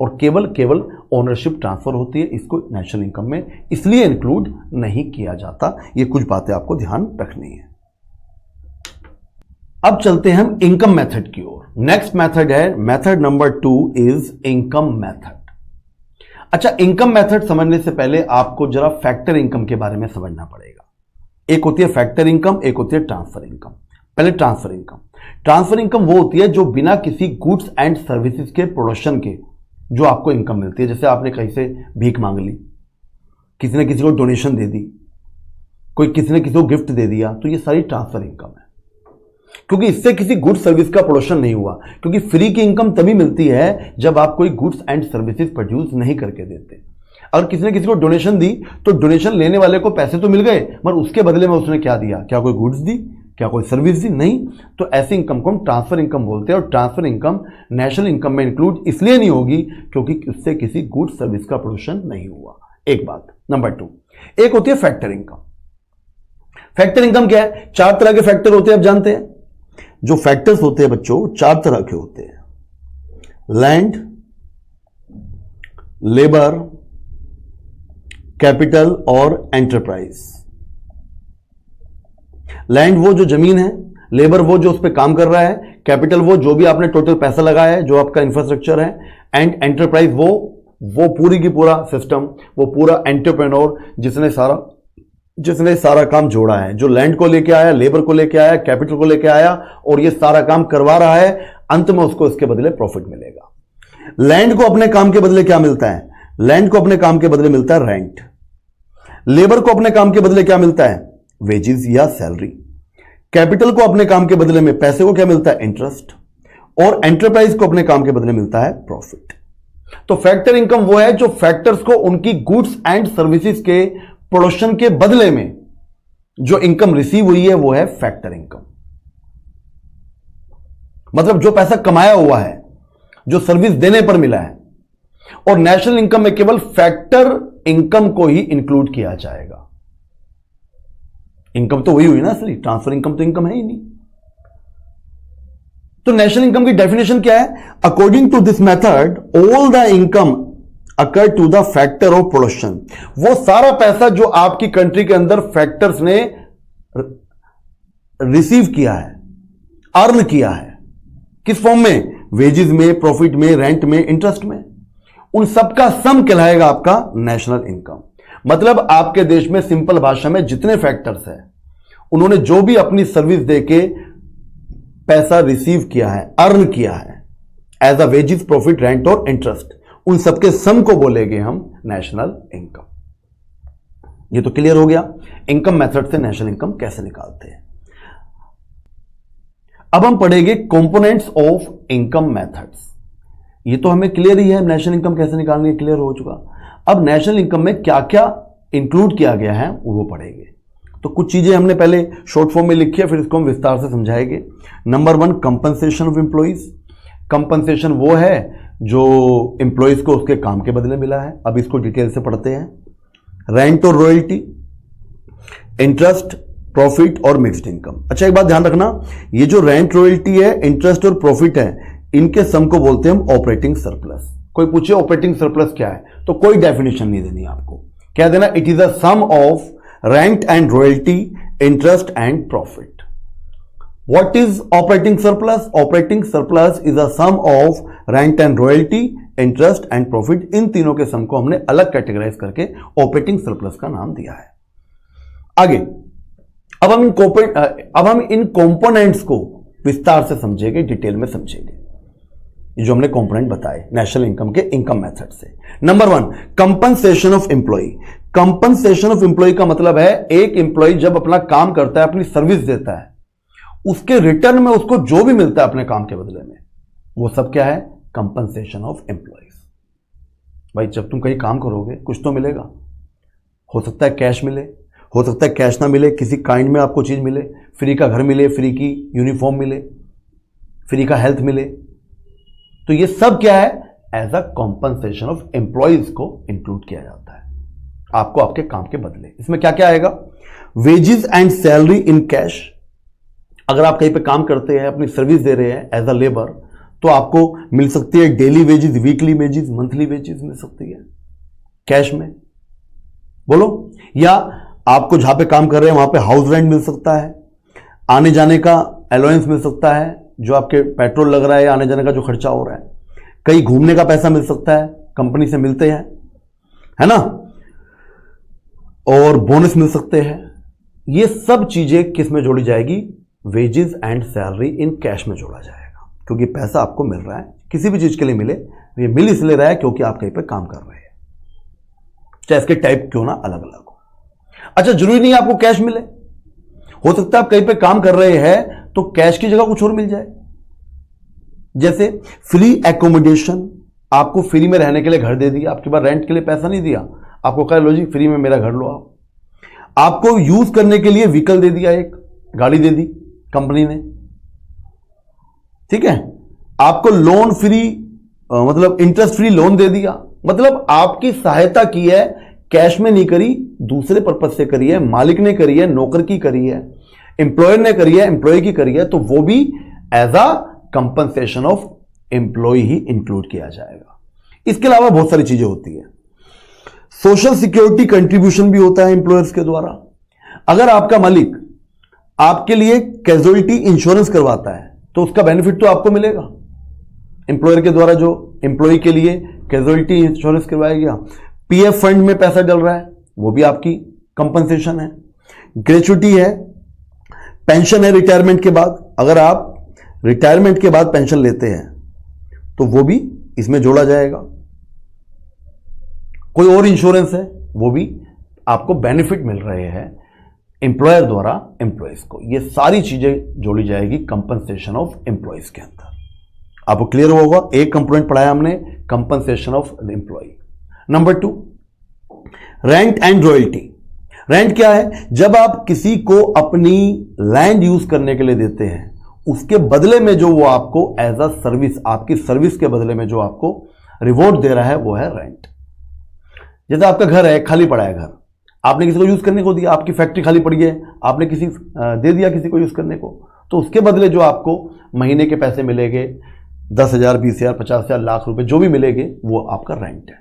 और केवल ओनरशिप ट्रांसफर होती है। इसको नेशनल इनकम में इसलिए इंक्लूड नहीं किया जाता। ये कुछ बातें आपको ध्यान रखनी है। अब चलते हैं हम इनकम मेथड की ओर। नेक्स्ट मेथड है method number 2 is income method. अच्छा, इनकम मेथड समझने से पहले आपको जरा फैक्टर इनकम के बारे में समझना पड़ेगा। एक होती है फैक्टर इनकम, एक होती है ट्रांसफर इनकम। पहले ट्रांसफर इनकम। ट्रांसफर इनकम वो होती है जो बिना किसी गुड्स एंड सर्विसेज के प्रोडक्शन के जो आपको इनकम मिलती है। जैसे आपने कहीं से भीख मांग ली, किसी ने किसी को डोनेशन दे दी, कोई किसी ने किसी को गिफ्ट दे दिया, तो ये सारी ट्रांसफर इनकम है, क्योंकि इससे किसी गुड सर्विस का प्रोडक्शन नहीं हुआ। क्योंकि फ्री की इनकम तभी मिलती है जब आप कोई गुड्स एंड सर्विसेज प्रोड्यूस नहीं करके देते। अगर किसी ने किसी को डोनेशन दी तो डोनेशन लेने वाले को पैसे तो मिल गए, मगर उसके बदले में उसने क्या दिया? क्या कोई गुड्स दी? क्या कोई सर्विस दी? नहीं। तो ऐसी इनकम को हम ट्रांसफर इनकम बोलते हैं, और ट्रांसफर इनकम नेशनल इनकम में इंक्लूड इसलिए नहीं होगी क्योंकि उससे किसी गुड सर्विस का प्रोडक्शन नहीं हुआ। एक बात। नंबर 2, एक होती है फैक्टर इनकम। फैक्टर इनकम क्या है? 4 तरह के फैक्टर होते हैं, आप जानते हैं। जो फैक्टर्स होते हैं बच्चों 4 तरह के होते हैं: लैंड, लेबर, कैपिटल और एंटरप्राइज। लैंड वो जो जमीन है, लेबर वो जो उस पर काम कर रहा है, कैपिटल वो जो भी आपने टोटल पैसा लगाया है, जो आपका इंफ्रास्ट्रक्चर है, एंड एंटरप्राइज वो पूरी की पूरा सिस्टम, वो पूरा एंटरप्रेन्योर जिसने सारा काम जोड़ा है, जो लैंड को लेके आया, लेबर को लेके आया, कैपिटल को लेके आया और ये सारा काम करवा रहा है, अंत में उसको इसके बदले प्रॉफिट मिलेगा। लैंड को अपने काम के बदले क्या मिलता है? लैंड को अपने काम के बदले मिलता है रेंट। लेबर को अपने काम के बदले क्या मिलता है? वेजेस या सैलरी। कैपिटल को अपने काम के बदले में पैसे को क्या मिलता है? इंटरेस्ट। और एंटरप्राइज को अपने काम के बदले मिलता है प्रॉफिट। तो फैक्टर इनकम वो है जो फैक्टर्स को उनकी गुड्स एंड सर्विसेज के प्रोडक्शन के बदले में जो इनकम रिसीव हुई है वो है फैक्टर इनकम। मतलब जो पैसा कमाया हुआ है, जो सर्विस देने पर मिला है। और नेशनल इनकम में केवल फैक्टर इनकम को ही इंक्लूड किया जाएगा। इनकम तो वही हुई ना असली, ट्रांसफर इनकम तो इनकम है ही नहीं। तो नेशनल इनकम की डेफिनेशन क्या है? According to this method all the income accrue to the factor of production. वो सारा पैसा जो आपकी कंट्री के अंदर फैक्टर्स ने रिसीव किया है, अर्न किया है, किस फॉर्म में? वेजेस में, प्रॉफिट में, रेंट में, इंटरेस्ट में, उन सबका सम कहलाएगा आपका नेशनल इनकम। मतलब आपके देश में सिंपल भाषा में जितने फैक्टर्स हैं, उन्होंने जो भी अपनी सर्विस देके पैसा रिसीव किया है, अर्न किया है as a wages, profit, rent और इंटरेस्ट, उन सबके सम को बोलेंगे हम नेशनल इनकम। ये तो क्लियर हो गया इनकम मेथड से नेशनल इनकम कैसे निकालते हैं। अब हम पढ़ेंगे कंपोनेंट्स ऑफ इनकम मेथड्स। ये तो हमें क्लियर ही है, नेशनल इनकम कैसे निकालनी है, क्लियर हो चुका। अब नेशनल इनकम में क्या क्या इंक्लूड किया गया है वो पढ़ेंगे। तो कुछ चीजें हमने पहले शॉर्ट फॉर्म में लिखी है, फिर इसको हम विस्तार से समझाएंगे। Number 1, compensation of employees. Compensation वो है जो एम्प्लॉइज को उसके काम के बदले मिला है। अब इसको डिटेल से पढ़ते हैं। रेंट और रॉयल्टी, इंटरेस्ट, प्रॉफिट और मिक्स्ड इनकम। अच्छा, एक बात ध्यान रखना, ये जो रेंट, रॉयल्टी है, इंटरेस्ट और प्रॉफिट है, इनके सम को बोलते हैं हम ऑपरेटिंग सरप्लस। कोई पूछे ऑपरेटिंग सरप्लस क्या है, तो कोई डेफिनेशन नहीं देनी आपको, कह देना it is a sum of rent and royalty, interest and profit. What is operating surplus? Operating surplus is a sum of rent and royalty, interest and profit. इन तीनों के सम को हमने अलग कैटेगराइज करके ऑपरेटिंग सरप्लस का नाम दिया है। आगे अब हम इन कंपोनेंट्स को विस्तार से समझेंगे, डिटेल में समझेंगे, जो हमने कंपोनेंट बताए नेशनल इनकम के इनकम मेथड से। Number 1, compensation of employee. Compensation of employee का मतलब है एक एम्प्लॉय जब अपना काम करता है, अपनी सर्विस देता है, उसके रिटर्न में उसको जो भी मिलता है अपने काम के बदले में, वो सब क्या है? Compensation of employees. भाई जब तुम कहीं काम करोगे कुछ तो मिलेगा, हो सकता है कैश मिले, हो सकता है कैश ना मिले, किसी काइंड में आपको चीज मिले, फ्री का घर मिले, फ्री की यूनिफॉर्म मिले, फ्री का हेल्थ मिले, तो ये सब क्या है? As a compensation of employees को इंक्लूड किया जाता है आपको आपके काम के बदले। इसमें क्या क्या आएगा? Wages and salary in cash. अगर आप कहीं पे काम करते हैं, अपनी सर्विस दे रहे हैं एज अ लेबर, तो आपको मिल सकती है daily wages, weekly wages, monthly wages मिल सकती है कैश में, बोलो। या आपको जहां पे काम कर रहे हैं वहां पे हाउस रेंट मिल सकता है, आने जाने का अलाउंस मिल सकता है, जो आपके पेट्रोल लग रहा है, आने जाने का जो खर्चा हो रहा है, कहीं घूमने का पैसा मिल सकता है, कंपनी से मिलते हैं, है ना, और बोनस मिल सकते हैं। ये सब चीजें किस में जोड़ी जाएगी? Wages and salary in cash में जोड़ा जाएगा, क्योंकि पैसा आपको मिल रहा है, किसी भी चीज के लिए मिले, ये मिल इसलिए रहा है क्योंकि आप कहीं पे काम कर रहे हैं, चाहे इसके टाइप क्यों ना अलग अलग हो। अच्छा, जरूरी नहीं आपको कैश मिले, हो सकता है आप कहीं पे काम कर रहे हैं तो कैश की जगह कुछ और मिल जाए। जैसे फ्री एकोमोडेशन, आपको फ्री में रहने के लिए घर दे दिया, आपके पास रेंट के लिए पैसा नहीं दिया, आपको कहा लो जी फ्री में मेरा घर लो आप। आपको यूज करने के लिए व्हीकल दे दिया, एक गाड़ी दे दी कंपनी ने, ठीक है। आपको लोन फ्री, मतलब इंटरेस्ट फ्री लोन दे दिया, मतलब आपकी सहायता की है, कैश में नहीं करी, दूसरे पर्पज से करी है, मालिक ने करी है, नौकर की करी है, एम्प्लॉयर ने करी है, एम्प्लॉय की करी है, तो वो भी as a compensation of employee ही इंक्लूड किया जाएगा। इसके अलावा बहुत सारी चीजें होती है। सोशल सिक्योरिटी कंट्रीब्यूशन भी होता है एम्प्लॉयर्स के द्वारा। अगर आपका मालिक आपके लिए कैजुअलिटी इंश्योरेंस करवाता है तो उसका बेनिफिट तो आपको मिलेगा, एम्प्लॉयर के द्वारा जो एम्प्लॉय के लिए कैजुअलिटी इंश्योरेंस करवाया गया। पीएफ फंड में पैसा डल रहा है, वो भी आपकी कंपनसेशन है। ग्रेच्युटी है, पेंशन है रिटायरमेंट के बाद, अगर आप रिटायरमेंट के बाद पेंशन लेते हैं तो वो भी इसमें जोड़ा जाएगा। कोई और इंश्योरेंस है, वो भी आपको बेनिफिट मिल रहे हैं एम्प्लॉयर द्वारा एम्प्लॉयज को। ये सारी चीजें जोड़ी जाएगी कंपनसेशन ऑफ एम्प्लॉयज के अंदर। आपको क्लियर होगा, एक कंपोनेंट पढ़ाया हमने, compensation of employee. Number 2, rent and royalty. Rent क्या है? जब आप किसी को अपनी लैंड यूज करने के लिए देते हैं, उसके बदले में जो वो आपको एज अ सर्विस, आपकी सर्विस के बदले में जो आपको रिवॉर्ड दे रहा है, वो है रेंट। जैसे आपका घर है, खाली पड़ा है घर, आपने किसी को यूज करने को दिया, आपकी फैक्ट्री खाली पड़ी है, आपने किसी दे दिया किसी को यूज करने को, तो उसके बदले जो आपको महीने के पैसे मिलेंगे, 10,000, 20,000, 50,000, लाख रुपए जो भी मिलेंगे, वो आपका रेंट है।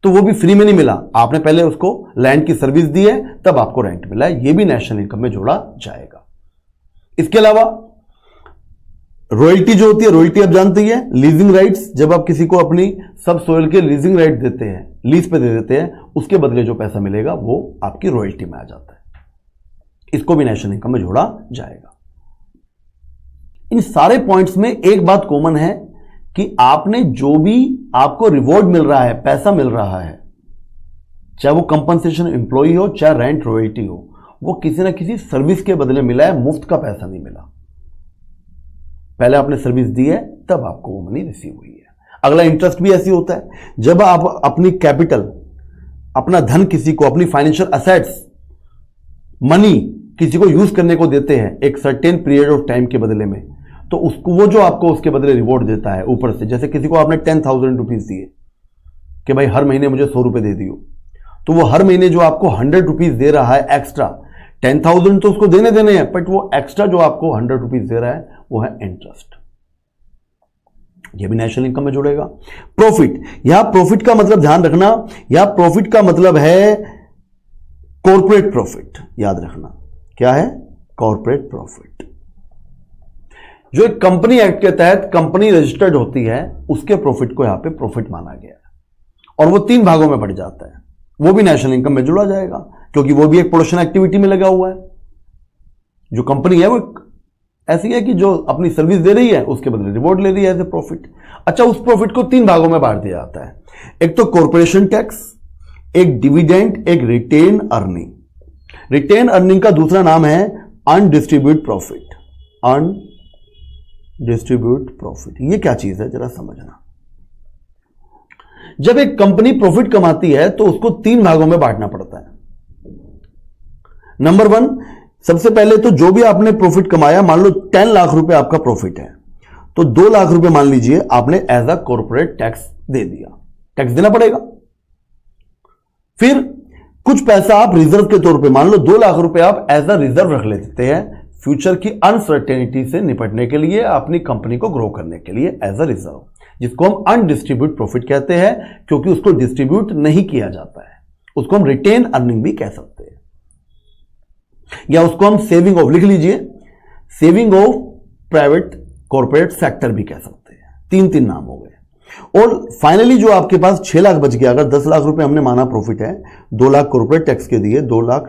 तो वो भी फ्री में नहीं मिला, आपने पहले उसको लैंड की सर्विस दी है, तब आपको रेंट मिला है, ये भी नेशनल इनकम में जोड़ा जाएगा। इसके अलावा रॉयल्टी जो होती है, रॉयल्टी आप जानते ही है, लीजिंग राइट्स। जब आप किसी को अपनी सब सोइल के लीजिंग राइट देते हैं, लीज पे दे देते हैं, उसके बदले जो पैसा मिलेगा वो आपकी रॉयल्टी में आ जाता है, इसको भी नेशनल इनकम में जोड़ा जाएगा। इन सारे पॉइंट्स में एक बात कॉमन है कि आपने जो भी आपको रिवॉर्ड मिल रहा है, पैसा मिल रहा है, चाहे वो कंपनसेशन एम्प्लॉय हो, चाहे रेंट रॉयल्टी हो, वो किसी ना किसी सर्विस के बदले मिला है, मुफ्त का पैसा नहीं मिला। पहले आपने सर्विस दी है, तब आपको वो मनी रिसीव हुई है। अगला इंटरेस्ट भी ऐसी होता है, जब आप अपनी कैपिटल, अपना धन किसी को, अपनी फाइनेंशियल असेट्स, मनी किसी को यूज करने को देते हैं एक सर्टेन पीरियड ऑफ टाइम के बदले में, तो उसको वो जो आपको उसके बदले रिवॉर्ड देता है ऊपर से, जैसे किसी को आपने 10,000 रुपीज दिए कि भाई हर महीने मुझे 100 रुपए दे दियो, तो वो हर महीने जो आपको 100 रुपीज दे रहा है एक्स्ट्रा, 10,000 तो उसको देने हैं, बट वो एक्स्ट्रा जो आपको 100 रुपीज दे रहा है वो है इंटरेस्ट। ये भी नेशनल इनकम में जुड़ेगा। प्रॉफिट, यहां प्रॉफिट का मतलब ध्यान रखना, यहां प्रॉफिट का मतलब है कॉर्पोरेट प्रॉफिट याद रखना, क्या है? Corporate profit. जो एक कंपनी एक्ट के तहत कंपनी रजिस्टर्ड होती है उसके प्रॉफिट को यहां पे प्रॉफिट माना गया है और वो 3 भागों में बढ़ जाता है। वो भी नेशनल इनकम में जुड़ा जाएगा क्योंकि वो भी एक प्रोडक्शन एक्टिविटी में लगा हुआ है। जो कंपनी है वो ऐसी है कि जो अपनी सर्विस दे रही है उसके बदले रिवॉर्ड ले रही है एज ए प्रॉफिट। अच्छा, उस प्रॉफिट को 3 भागों में बांट दिया जाता है। एक तो कॉर्पोरेशन टैक्स, एक डिविडेंड, एक रिटेन अर्निंग। रिटेन अर्निंग का दूसरा नाम है अनडिस्ट्रीब्यूट प्रॉफिट। अनडिस्ट्रीब्यूट प्रॉफिट ये क्या चीज है जरा समझना। जब एक कंपनी प्रॉफिट कमाती है तो उसको 3 भागों में बांटना पड़ता है। नंबर 1, सबसे पहले तो जो भी आपने प्रॉफिट कमाया, मान लो 10 लाख रुपए आपका प्रॉफिट है तो 2 लाख रुपए मान लीजिए आपने एज अ कॉर्पोरेट टैक्स दे दिया, टैक्स देना पड़ेगा। फिर कुछ पैसा आप रिजर्व के तौर पे, मान लो 2 लाख रुपए आप एज अ रिजर्व रख लेते हैं फ्यूचर की अनसर्टेनिटी से निपटने के लिए, अपनी कंपनी को ग्रो करने के लिए एज अ रिजर्व, जिसको हम अनडिस्ट्रीब्यूट प्रॉफिट कहते हैं क्योंकि उसको डिस्ट्रीब्यूट नहीं किया जाता है। उसको हम रिटेन अर्निंग भी कह सकते हैं या उसको हम सेविंग ऑफ, लिख लीजिए, saving of private corporate sector भी कह सकते हैं। 3 नाम हो गए। और फाइनली जो आपके पास 6 लाख बच गया, अगर 10 लाख रुपए हमने माना प्रॉफिट है, 2 लाख कॉर्पोरेट टैक्स के दिए, 2 लाख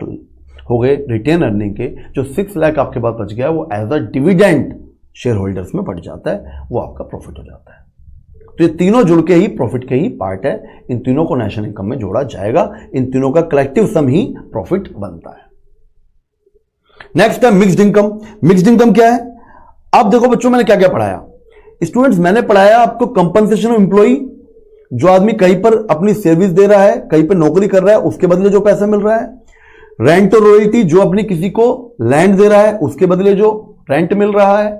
हो गए रिटेन अर्निंग के, जो 6 लाख आपके पास बच गया वो as a dividend shareholders में बढ़ जाता है, वो आपका प्रॉफिट हो जाता है। तो ये तीनों जुड़ के ही प्रॉफिट के ही पार्ट है। इन तीनों को नेशनल इनकम में जोड़ा जाएगा, इन तीनों का कलेक्टिव सम ही प्रॉफिट बनता है। नेक्स्ट है मिक्स्ड इनकम। मिक्स्ड इनकम क्या है? अब देखो बच्चों, मैंने क्या क्या पढ़ाया स्टूडेंट्स, मैंने पढ़ाया आपको कंपनसेशन ऑफ एम्प्लॉई। जो आदमी कहीं पर अपनी सर्विस दे रहा है, कहीं पर नौकरी कर रहा है, उसके बदले जो पैसा मिल रहा है। रेंट और रॉयल्टी, जो अपनी किसी को लैंड दे रहा है उसके बदले जो रेंट मिल रहा है।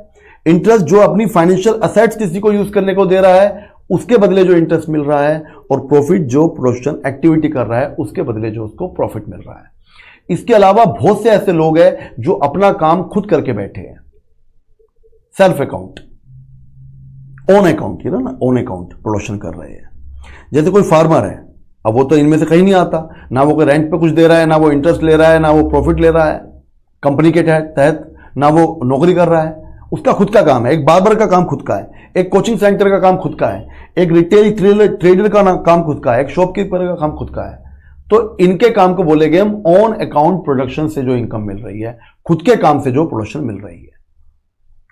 इंटरेस्ट, जो अपनी फाइनेंशियल असेट्स किसी को यूज करने को दे रहा है उसके बदले जो इंटरेस्ट मिल रहा है। और प्रॉफिट, जो प्रोडक्शन एक्टिविटी कर रहा है उसके बदले जो उसको प्रॉफिट मिल रहा है। इसके अलावा बहुत से ऐसे लोग हैं जो अपना काम खुद करके बैठे हैं, सेल्फ अकाउंट, ओन अकाउंट, ना ओन अकाउंट प्रोडक्शन कर रहे हैं। जैसे कोई फार्मर है, अब वो तो इनमें से कहीं नहीं आता, ना वो कोई रेंट पे कुछ दे रहा है, ना वो इंटरेस्ट ले रहा है, ना वो प्रॉफिट ले रहा है कंपनी के तहत, ना वो नौकरी कर रहा है। उसका खुद का काम है। एक बार्बर का काम खुद का है, एक कोचिंग सेंटर का काम खुद का है, एक रिटेल ट्रेडर का काम खुद का है, एक शॉपकीपर का काम खुद का है। तो इनके काम को बोलेंगे हम ऑन अकाउंट प्रोडक्शन से जो इनकम मिल रही है, खुद के काम से जो प्रोडक्शन मिल रही है,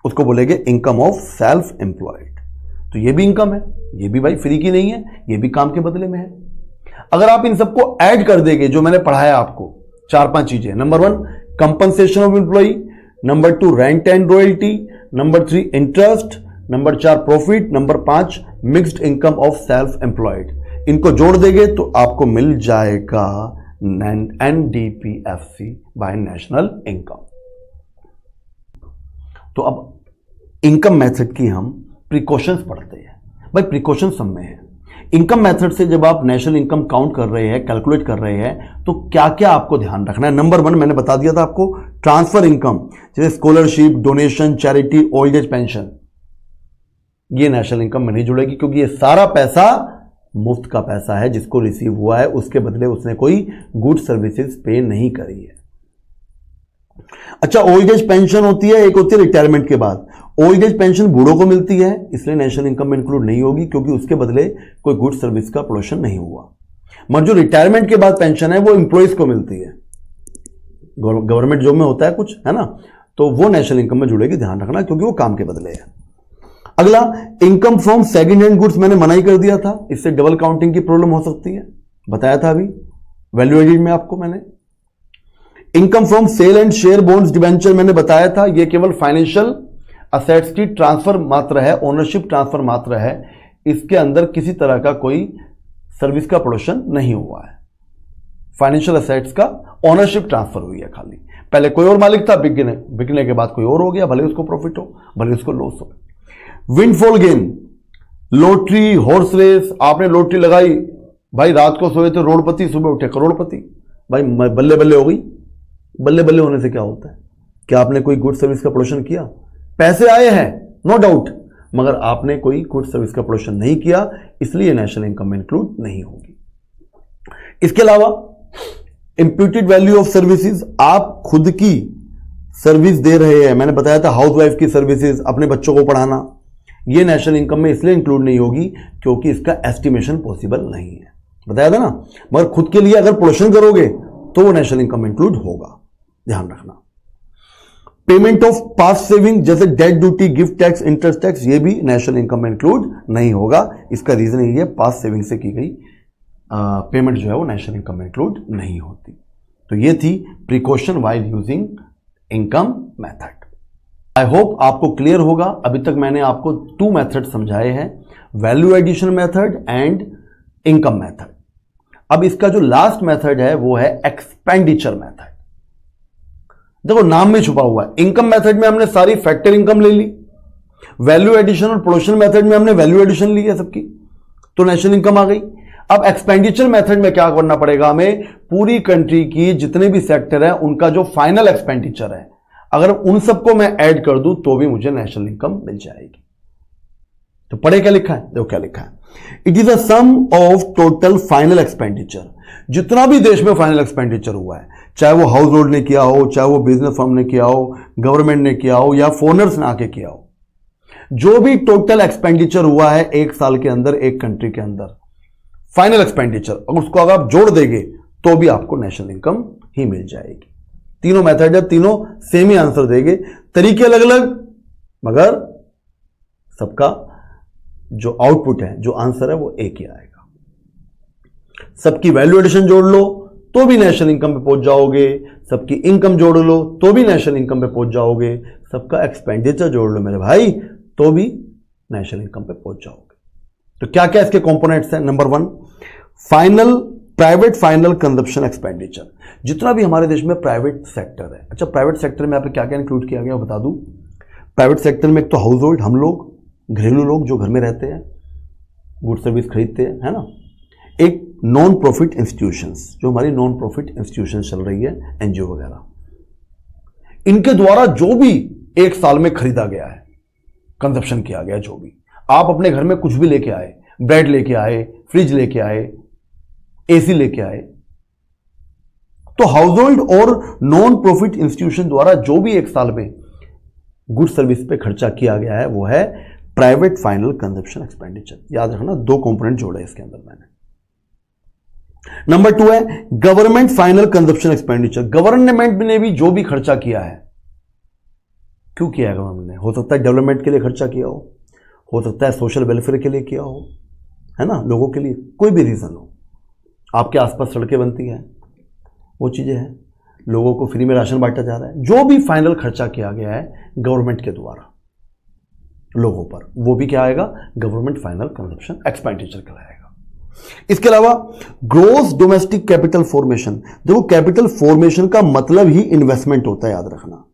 उसको बोलेंगे इनकम ऑफ सेल्फ एम्प्लॉयड। तो ये भी इनकम है, ये भी भाई फ्री की नहीं है, ये भी काम के बदले में है। अगर आप इन सबको ऐड कर देंगे, जो मैंने पढ़ाया आपको 4-5 चीजें, number 1 compensation of employee, number 2 rent and royalty, number 3 interest, number 4 profit, number 5 mixed income of self employed, इनको जोड़ देंगे तो आपको मिल जाएगा NDPFC बाय नेशनल इनकम। तो अब इनकम मेथड की हम प्रिकॉशंस पढ़ते हैं। भाई प्रिकॉशन सब में है। इनकम मेथड से जब आप नेशनल इनकम काउंट कर रहे हैं, कैलकुलेट कर रहे हैं, तो क्या क्या आपको ध्यान रखना है। नंबर 1 मैंने बता दिया था आपको, ट्रांसफर इनकम, जैसे scholarship, donation, charity, old age pension, ये नेशनल इनकम में नहीं जुड़ेगी क्योंकि ये सारा पैसा मुफ्त का पैसा है जिसको रिसीव हुआ है, उसके बदले उसने कोई गुड सर्विसेज पे नहीं करी है। अच्छा, ओल्ड एज पेंशन होती है, एक होती है रिटायरमेंट के बाद। ओल्ड एज पेंशन बूढ़ों को मिलती है, इसलिए नेशनल इनकम में इंक्लूड नहीं होगी क्योंकि उसके बदले कोई गुड सर्विस का प्रोडक्शन नहीं हुआ। मगर जो रिटायरमेंट के बाद पेंशन है वो एम्प्लॉइज को मिलती है, गवर्नमेंट जॉब में होता है कुछ, है ना, तो वो नेशनल इनकम में जुड़ेगी, ध्यान रखना, क्योंकि वो काम के बदले है। अगला, income from second hand goods, मैंने मना ही कर दिया था, इससे डबल काउंटिंग की प्रॉब्लम हो सकती है, बताया था अभी वैल्यू एडिड में आपको मैंने। Income from sale and share bonds debenture, मैंने बताया था ये केवल फाइनेंशियल असेट्स की ट्रांसफर मात्र है, ओनरशिप ट्रांसफर मात्र है, इसके अंदर किसी तरह का कोई सर्विस का प्रोडक्शन नहीं हुआ है। फाइनेंशियल असेट्स का ओनरशिप ट्रांसफर हुई है खाली, पहले कोई और मालिक था, बिकने के बाद कोई और हो गया, भले उसको प्रॉफिट हो भले उसको लॉस हो। Windfall gain, lottery, horse race, आपने लॉटरी लगाई, भाई रात को सोए थे रोडपति, सुबह उठे करोड़पति, भाई बल्ले बल्ले हो गई। बल्ले बल्ले होने से क्या होता है? क्या आपने कोई गुड सर्विस का प्रोडक्शन किया? पैसे आए हैं नो डाउट, मगर आपने कोई गुड सर्विस का प्रोडक्शन नहीं किया, इसलिए नेशनल इनकम में इंक्लूड नहीं होगी। इसके अलावा इंप्यूटेड वैल्यू ऑफ सर्विसेज, आप खुद की सर्विस दे रहे हैं, मैंने बताया था हाउसवाइफ की सर्विसेज, अपने बच्चों को पढ़ाना, ये नेशनल इनकम में इसलिए इंक्लूड नहीं होगी क्योंकि इसका एस्टिमेशन पॉसिबल नहीं है, बताया था ना। मगर खुद के लिए अगर प्रोडक्शन करोगे तो वो नेशनल इनकम इंक्लूड होगा, ध्यान रखना। पेमेंट ऑफ पास्ट सेविंग जैसे death duty, gift tax, interest tax, ये भी नेशनल इनकम में इंक्लूड नहीं होगा। इसका रीजन यही है, पास्ट सेविंग से की गई पेमेंट जो है वो नेशनल इनकम में इंक्लूड नहीं होती। तो ये थी precaution while using income method. I hope आपको क्लियर होगा। अभी तक मैंने आपको 2 मेथड समझाए हैं, value addition method and income method. अब इसका जो लास्ट मेथड है वो है एक्सपेंडिचर मेथड। देखो नाम में छुपा हुआ है, इनकम मेथड में हमने सारी फैक्टर इनकम ले ली, वैल्यू एडिशन और प्रोडक्शन मेथड में हमने वैल्यू एडिशन ली है सबकी, तो नेशनल इनकम आ गई। अब एक्सपेंडिचर मेथड में क्या करना पड़ेगा हमें, पूरी कंट्री की जितने भी सेक्टर है उनका जो फाइनल एक्सपेंडिचर है, अगर उन सबको मैं ऐड कर दूं तो भी मुझे नेशनल इनकम मिल जाएगी। तो पढ़े क्या लिखा है, देखो क्या लिखा है, it is a sum of total final expenditure, जितना भी देश में फाइनल एक्सपेंडिचर हुआ है, चाहे वो हाउस होल्ड ने किया हो, चाहे वो बिजनेस फर्म ने किया हो, गवर्नमेंट ने किया हो या फॉरेनर्स ने आके किया हो, जो भी टोटल एक्सपेंडिचर हुआ है एक साल के अंदर एक कंट्री के अंदर, फाइनल एक्सपेंडिचर, अगर उसको अगर आप जोड़ देंगे तो भी आपको नेशनल इनकम ही मिल जाएगी। तीनों मेथड है, तीनों सेम ही आंसर देंगे, तरीके अलग अलग, मगर सबका जो आउटपुट है, जो आंसर है वो एक ही आएगा। सबकी वैल्यू एडिशन जोड़ लो तो भी नेशनल इनकम पे पहुंच जाओगे, सबकी इनकम जोड़ लो तो भी नेशनल इनकम पे पहुंच जाओगे, सबका एक्सपेंडिचर जोड़ लो मेरे भाई तो भी नेशनल इनकम पे पहुंच जाओगे। तो क्या क्या इसके कंपोनेंट्स हैं, number 1 final private final consumption expenditure, जितना भी हमारे देश में प्राइवेट सेक्टर है। अच्छा, प्राइवेट सेक्टर में यहाँ पे क्या क्या इंक्लूड किया गया बता दूं। प्राइवेट सेक्टर में एक तो हाउस होल्ड, हम लोग घरेलू लोग जो घर में रहते हैं, गुड सर्विस खरीदते हैं, है ना। एक नॉन प्रॉफिट इंस्टीट्यूशंस, जो हमारी नॉन प्रॉफिट इंस्टीट्यूशंस चल रही है, एनजीओ वगैरह, इनके द्वारा जो भी एक साल में खरीदा गया है, कंजप्शन किया गया, जो भी आप अपने घर में कुछ भी लेके आए, ब्रेड लेके आए, फ्रिज लेके आए, एसी लेके आए, तो हाउस होल्ड और नॉन प्रॉफिट इंस्टीट्यूशन द्वारा जो भी एक साल में गुड सर्विस पे खर्चा किया गया है वो है प्राइवेट फाइनल कंजप्शन एक्सपेंडिचर। याद रखना, 2 कंपोनेंट जोड़े इसके अंदर मैंने। नंबर 2 है government final consumption expenditure, government ने भी जो भी खर्चा किया है, क्यों किया है गवर्नमेंट ने, हो सकता है डेवलपमेंट के लिए खर्चा किया हो सकता है सोशल वेलफेयर के लिए किया हो, है ना, लोगों के लिए, कोई भी रीजन हो, आपके आसपास सड़कें बनती हैं, वो चीजें हैं, लोगों को फ्री में राशन बांटा जा रहा है, जो भी फाइनल खर्चा किया गया है गवर्नमेंट के द्वारा लोगों पर, वो भी क्या आएगा, गवर्नमेंट फाइनल कंजप्शन एक्सपेंडिचर कहलाएगा। इसके अलावा ग्रोस डोमेस्टिक कैपिटल फॉर्मेशन, देखो कैपिटल फॉर्मेशन का मतलब ही इन्वेस्टमेंट होता है, याद रखना,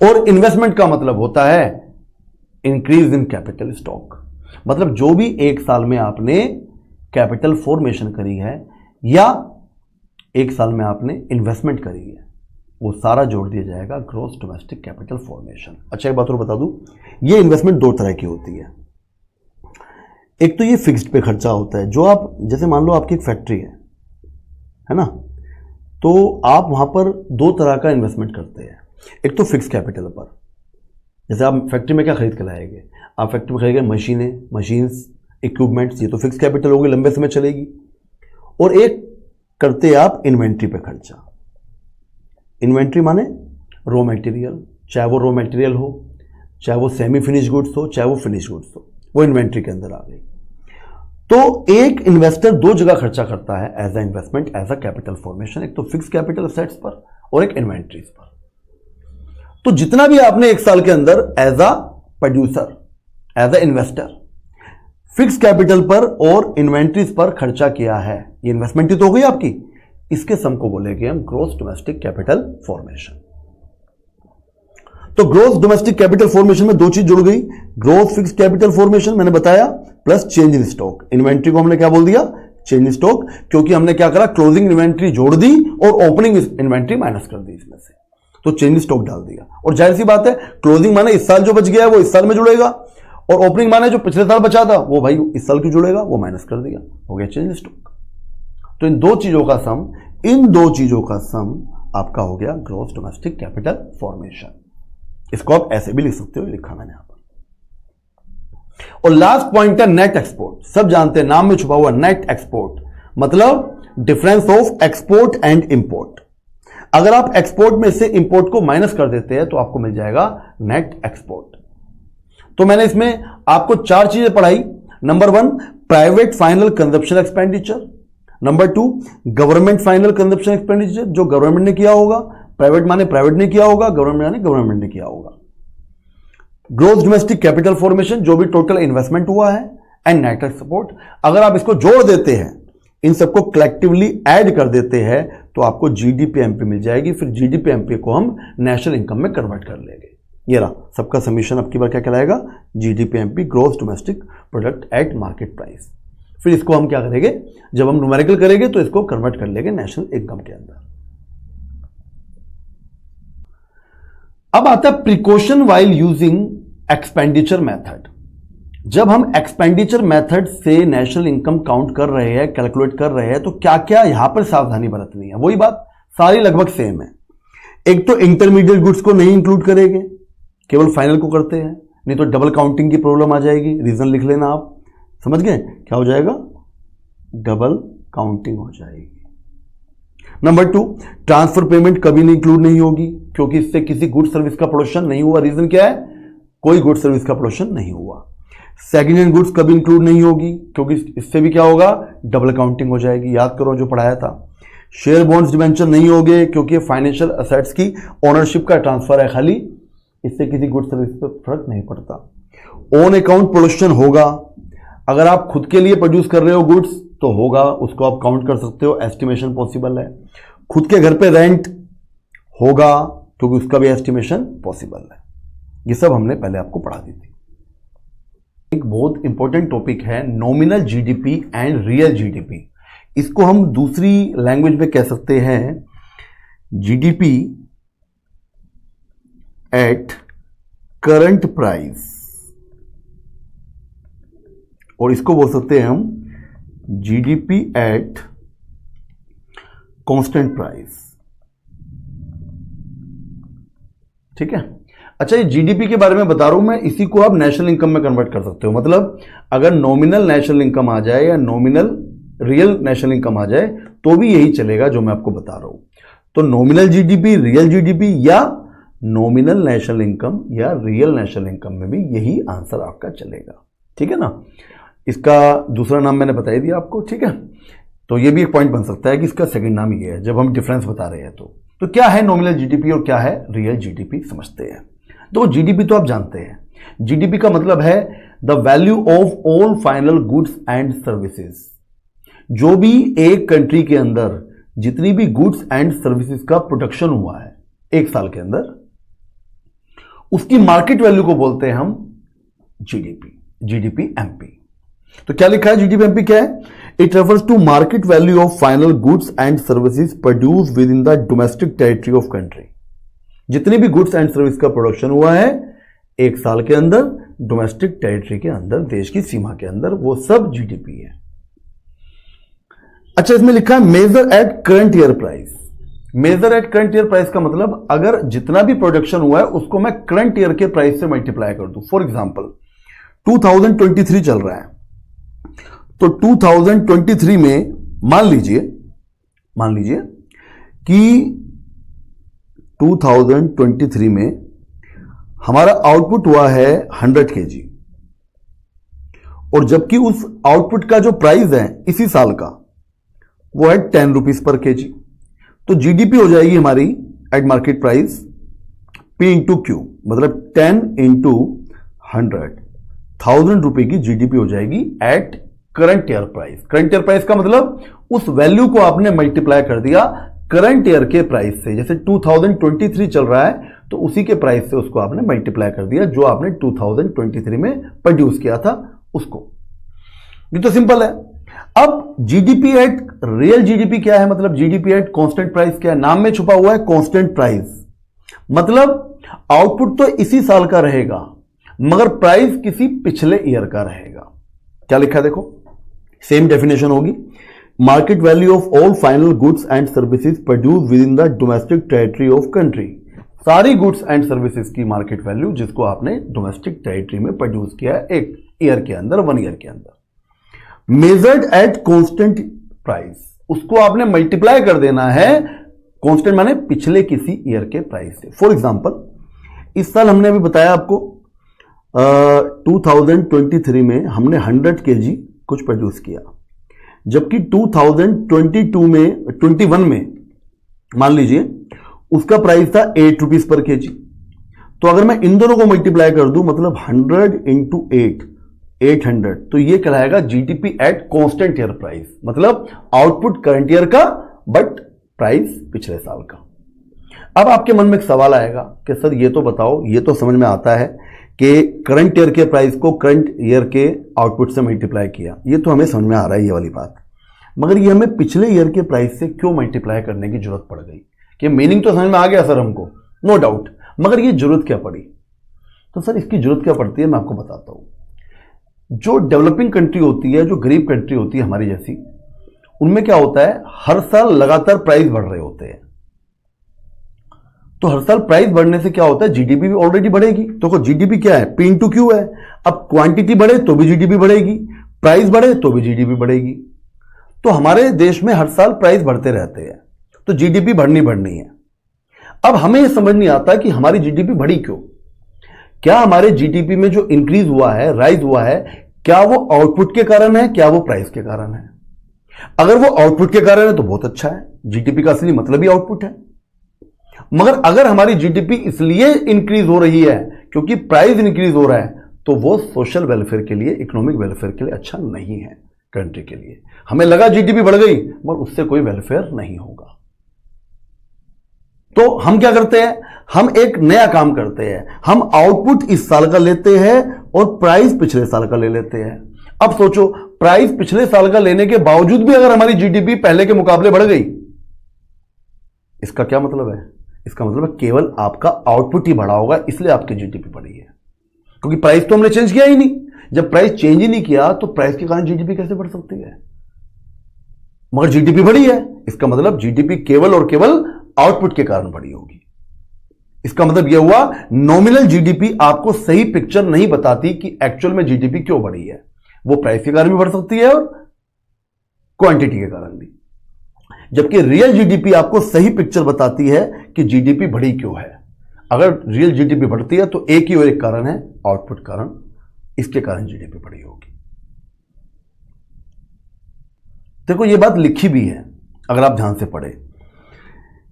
और इन्वेस्टमेंट का मतलब होता है इंक्रीज इन कैपिटल स्टॉक, मतलब जो भी एक साल में आपने कैपिटल फॉर्मेशन करी है या एक साल में आपने इन्वेस्टमेंट करी है, वो सारा जोड़ दिया जाएगा ग्रॉस डोमेस्टिक कैपिटल फॉर्मेशन। अच्छा, एक बात और बता दूं, ये इन्वेस्टमेंट 2 तरह की होती है। एक तो ये फिक्स्ड पे खर्चा होता है, जो आप, जैसे मान लो आपकी एक फैक्ट्री है ना, तो आप वहां पर 2 तरह का इन्वेस्टमेंट करते हैं। एक तो फिक्स कैपिटल पर, जैसे आप फैक्ट्री में क्या खरीद के लाएंगे, आप फैक्ट्री में खरीदेंगे मशीन्स, इक्विपमेंट्स, ये तो फिक्स कैपिटल होगी, लंबे समय चलेगी। और एक करते आप इन्वेंट्री पे खर्चा, इन्वेंट्री माने रॉ मटेरियल, चाहे वो रॉ मटेरियल हो, चाहे वो सेमी फिनिश गुड्स हो, चाहे वो फिनिश गुड्स हो, वो इन्वेंट्री के अंदर आ गई। तो एक इन्वेस्टर 2 जगह खर्चा करता है as a investment, as a capital formation, एक तो फिक्स कैपिटल असेट्स पर और एक इन्वेंट्रीज पर। तो जितना भी आपने एक साल के अंदर as a producer, as a investor fixed capital पर और इन्वेंट्रीज पर खर्चा किया है, ये इन्वेस्टमेंट ही तो हो गई आपकी, इसके सम को बोलेंगे हम ग्रॉस डोमेस्टिक कैपिटल फॉर्मेशन। तो ग्रॉस डोमेस्टिक कैपिटल फॉर्मेशन में 2 चीज जुड़ गई, ग्रॉस फिक्स कैपिटल फॉर्मेशन मैंने बताया, plus change in stock. Inventory को हमने क्या बोल दिया, चेंज इन स्टॉक, क्योंकि हमने क्या करा, क्लोजिंग इन्वेंट्री जोड़ दी और ओपनिंग इन्वेंट्री माइनस कर दी इसमें से, तो चेंज इन स्टॉक डाल दिया। और जाहिर सी बात है, क्लोजिंग माने इस साल जो बच गया है वो इस साल में जुड़ेगा, और ओपनिंग माने जो पिछले साल बचा था वो भाई इस साल क्यों जुड़ेगा, वो माइनस कर दिया, हो गया चेंज इन स्टॉक। तो इन दो चीजों का सम आपका हो गया ग्रॉस डोमेस्टिक कैपिटल फॉर्मेशन। इसको आप ऐसे भी लिख सकते हो, लिखा मैंने यहां पर। और लास्ट पॉइंट है नेट एक्सपोर्ट। सब जानते हैं, नाम में छुपा हुआ नेट एक्सपोर्ट मतलब difference of export and import. अगर आप एक्सपोर्ट में से इंपोर्ट को माइनस कर देते हैं तो आपको मिल जाएगा नेट एक्सपोर्ट। तो मैंने इसमें आपको 4 चीजें पढ़ाई। Number 1 private final consumption expenditure, number 2 government final consumption expenditure, जो गवर्नमेंट ने किया होगा, प्राइवेट माने प्राइवेट ने किया होगा, गवर्नमेंट माने गवर्नमेंट ने किया होगा, ग्रोथ डोमेस्टिक कैपिटल फॉर्मेशन, जो भी टोटल इन्वेस्टमेंट हुआ है, एंड नेट एक्सपोर्ट। अगर आप इसको जोड़ देते हैं, इन सबको कलेक्टिवली ऐड कर देते हैं तो आपको जीडीपी एमपी मिल जाएगी। फिर जीडीपी एमपी को हम नेशनल इनकम में कन्वर्ट कर लेंगे। ये रहा सबका समीशन। अब की बार क्या कहलाएगा? GDP MP, gross domestic product at market price. फिर इसको हम क्या करेंगे, जब हम न्यूमेरिकल करेंगे तो इसको कन्वर्ट कर लेंगे नेशनल इनकम के अंदर। अब आता है precaution while using expenditure method. जब हम एक्सपेंडिचर मेथड से नेशनल इनकम काउंट कर रहे हैं, कैलकुलेट कर रहे हैं, तो क्या क्या यहां पर सावधानी बरतनी है? वही बात, सारी लगभग सेम है। एक तो इंटरमीडिएट गुड्स को नहीं इंक्लूड करेंगे, केवल फाइनल को करते हैं, नहीं तो डबल काउंटिंग की प्रॉब्लम आ जाएगी। रीजन लिख लेना आप, समझ गए क्या हो जाएगा? डबल काउंटिंग हो जाएगी। नंबर 2 ट्रांसफर पेमेंट कभी नहीं इंक्लूड नहीं होगी, क्योंकि इससे किसी गुड सर्विस का प्रोडक्शन नहीं हुआ। रीजन क्या है? कोई गुड सर्विस का प्रोडक्शन नहीं हुआ। सेकेंड हैंड गुड्स कभी इंक्लूड नहीं होगी, क्योंकि इससे भी क्या होगा? डबल काउंटिंग हो जाएगी। याद करो जो पढ़ाया था। शेयर बॉन्ड्स डिबेंचर नहीं होंगे, क्योंकि फाइनेंशियल असेट्स की ओनरशिप का ट्रांसफर है खाली, इससे किसी गुड सर्विस पर फर्क नहीं पड़ता। ओन अकाउंट प्रोडक्शन होगा, अगर आप खुद के लिए प्रोड्यूस कर रहे हो गुड्स तो होगा, उसको आप काउंट कर सकते हो, एस्टिमेशन पॉसिबल है। खुद के घर पे रेंट होगा, क्योंकि उसका भी एस्टिमेशन पॉसिबल है। ये सब हमने पहले आपको पढ़ा दी थी। एक बहुत इंपॉर्टेंट टॉपिक है nominal GDP and real GDP. इसको हम दूसरी लैंग्वेज में कह सकते हैं जीडीपी एट करंट प्राइस, और इसको बोल सकते हैं हम जीडीपी एट कांस्टेंट प्राइस। ठीक है। अच्छा, ये जीडीपी के बारे में बता रहा हूं मैं, इसी को आप नेशनल इनकम में कन्वर्ट कर सकते हो। मतलब अगर नॉमिनल नेशनल इनकम आ जाए या नॉमिनल रियल नेशनल इनकम आ जाए तो भी यही चलेगा जो मैं आपको बता रहा हूं। तो नॉमिनल जीडीपी, रियल जीडीपी, या नॉमिनल नेशनल इनकम या रियल नेशनल इनकम में भी यही आंसर आपका चलेगा। ठीक है ना। इसका दूसरा नाम मैंने बता ही दिया आपको। ठीक है। तो ये भी एक पॉइंट बन सकता है कि इसका सेकंड नाम ये है जब हम डिफरेंस बता रहे हैं। तो क्या है नॉमिनल जीडीपी और क्या है रियल जीडीपी, समझते हैं। तो जीडीपी तो आप जानते हैं, जीडीपी का मतलब है the value of all final goods and services. जो भी एक कंट्री के अंदर जितनी भी गुड्स एंड सर्विसेज का प्रोडक्शन हुआ है एक साल के अंदर, उसकी मार्केट वैल्यू को बोलते हैं हम जीडीपी, जीडीपी एमपी। तो क्या लिखा है जीडीपी एमपी क्या है? It refers to market value of final goods and services produce within the domestic territory of country. जितने भी गुड्स एंड सर्विस का प्रोडक्शन हुआ है एक साल के अंदर डोमेस्टिक टेरिटरी के अंदर, देश की सीमा के अंदर, वो सब जीडीपी है। अच्छा, इसमें लिखा है measure at current year price. Measure at current year price का मतलब अगर जितना भी प्रोडक्शन हुआ है उसको मैं करंट ईयर के प्राइस से मल्टीप्लाई कर दूं। फॉर एग्जांपल 2023 चल रहा है, तो 2023 में मान लीजिए कि 2023 में हमारा आउटपुट हुआ है 100 kg, और जबकि उस आउटपुट का जो प्राइस है इसी साल का वो है 10 रुपीज पर केजी। तो जीडीपी हो जाएगी हमारी eight market price P into Q, मतलब 10 इंटू 100 रुपए की जीडीपी हो जाएगी eight current year price. Current year price का मतलब उस वैल्यू को आपने मल्टीप्लाई कर दिया करंट ईयर के प्राइस से। जैसे 2023 चल रहा है तो उसी के प्राइस से उसको आपने मल्टीप्लाई कर दिया जो आपने 2023 में प्रोड्यूस किया था उसको। ये तो सिंपल है। अब जीडीपी एट रियल जीडीपी क्या है? मतलब जीडीपी एट कांस्टेंट प्राइस क्या है? नाम में छुपा हुआ है कांस्टेंट प्राइस, मतलब आउटपुट तो इसी साल का रहेगा मगर प्राइस किसी पिछले ईयर का रहेगा। क्या लिखा है देखो, सेम डेफिनेशन होगी। Market value of all final goods and services produce within the domestic territory of country. सारी गुड्स एंड सर्विसेज की मार्केट वैल्यू जिसको आपने डोमेस्टिक टेरिटरी में प्रोड्यूस किया है एक ईयर के अंदर, 1 ईयर के अंदर, मेजर्ड एट कांस्टेंट प्राइस, उसको आपने मल्टीप्लाई कर देना है, कांस्टेंट माने पिछले किसी ईयर के प्राइस से। फॉर एग्जांपल इस साल हमने अभी बताया आपको 2023 में हमने 100 kg कुछ प्रोड्यूस किया, जबकि 2022 में 21 में मान लीजिए उसका प्राइस था 8 रुपीज पर केजी। तो अगर मैं इन दोनों को मल्टीप्लाई कर दूं मतलब 100 इंटू 800, तो ये कहलाएगा GDP at constant year price, मतलब आउटपुट करंट ईयर का बट प्राइस पिछले साल का। अब आपके मन में एक सवाल आएगा कि सर ये तो बताओ, ये तो समझ में आता है कि करंट ईयर के प्राइस को करंट ईयर के आउटपुट से मल्टीप्लाई किया, ये तो हमें समझ में आ रहा है ये वाली बात, मगर ये हमें पिछले ईयर के प्राइस से क्यों मल्टीप्लाई करने की जरूरत पड़ गई? कि मीनिंग तो समझ में आ गया सर हमको, नो डाउट, मगर ये जरूरत क्या पड़ी? तो सर इसकी जरूरत क्या पड़ती है मैं आपको बताता हूं। जो डेवलपिंग कंट्री होती है, जो गरीब कंट्री होती है हमारी जैसी, उनमें क्या होता है, हर साल लगातार प्राइस बढ़ रहे होते हैं। तो हर साल प्राइस बढ़ने से क्या होता है, जीडीपी भी ऑलरेडी बढ़ेगी। तो जीडीपी क्या है, पी इंटू क्यू है। अब क्वांटिटी बढ़े तो भी जीडीपी बढ़ेगी, प्राइस बढ़े तो भी जीडीपी बढ़ेगी। तो हमारे देश में हर साल प्राइस बढ़ते रहते हैं, तो जीडीपी बढ़नी है। अब हमें यह समझ नहीं आता कि हमारी जीडीपी बढ़ी क्यों। क्या हमारे जीडीपी में जो इंक्रीज हुआ है, राइज हुआ है, क्या वो आउटपुट के कारण है, क्या वो प्राइस के कारण है? अगर वो आउटपुट के कारण है तो बहुत अच्छा है, जीडीपी का असली मतलब ही आउटपुट है। मगर अगर हमारी जीडीपी इसलिए इंक्रीज हो रही है क्योंकि प्राइस इंक्रीज हो रहा है, तो वो सोशल वेलफेयर के लिए, इकोनॉमिक वेलफेयर के लिए अच्छा नहीं है कंट्री के लिए। हमें लगा जीडीपी बढ़ गई, मगर उससे कोई वेलफेयर नहीं होगा। तो हम क्या करते हैं, हम एक नया काम करते हैं, हम आउटपुट इस साल का लेते हैं और प्राइस पिछले साल का ले लेते हैं। अब सोचो, प्राइस पिछले साल का लेने के बावजूद भी अगर हमारी जीडीपी पहले के मुकाबले बढ़ गई, इसका क्या मतलब है? इसका मतलब है केवल आपका आउटपुट ही बढ़ा होगा, इसलिए आपकी जीडीपी बढ़ी है, क्योंकि प्राइस तो हमने चेंज किया ही नहीं। जब प्राइस चेंज ही नहीं किया तो प्राइस के कारण जीडीपी कैसे बढ़ सकती है? मगर जीडीपी बढ़ी है, इसका मतलब जीडीपी केवल और केवल आउटपुट के कारण बढ़ी होगी। इसका मतलब यह हुआ नॉमिनल जीडीपी आपको सही पिक्चर नहीं बताती कि एक्चुअल में जीडीपी क्यों बढ़ी है। वो प्राइस के कारण भी बढ़ सकती है और क्वांटिटी के कारण भी, जबकि रियल जीडीपी आपको सही पिक्चर बताती है कि जीडीपी बढ़ी क्यों है। अगर रियल जीडीपी बढ़ती है तो एक ही और एक कारण है, आउटपुट कारण, इसके कारण जीडीपी बढ़ी होगी। देखो ये बात लिखी भी है, अगर आप ध्यान से पढ़े,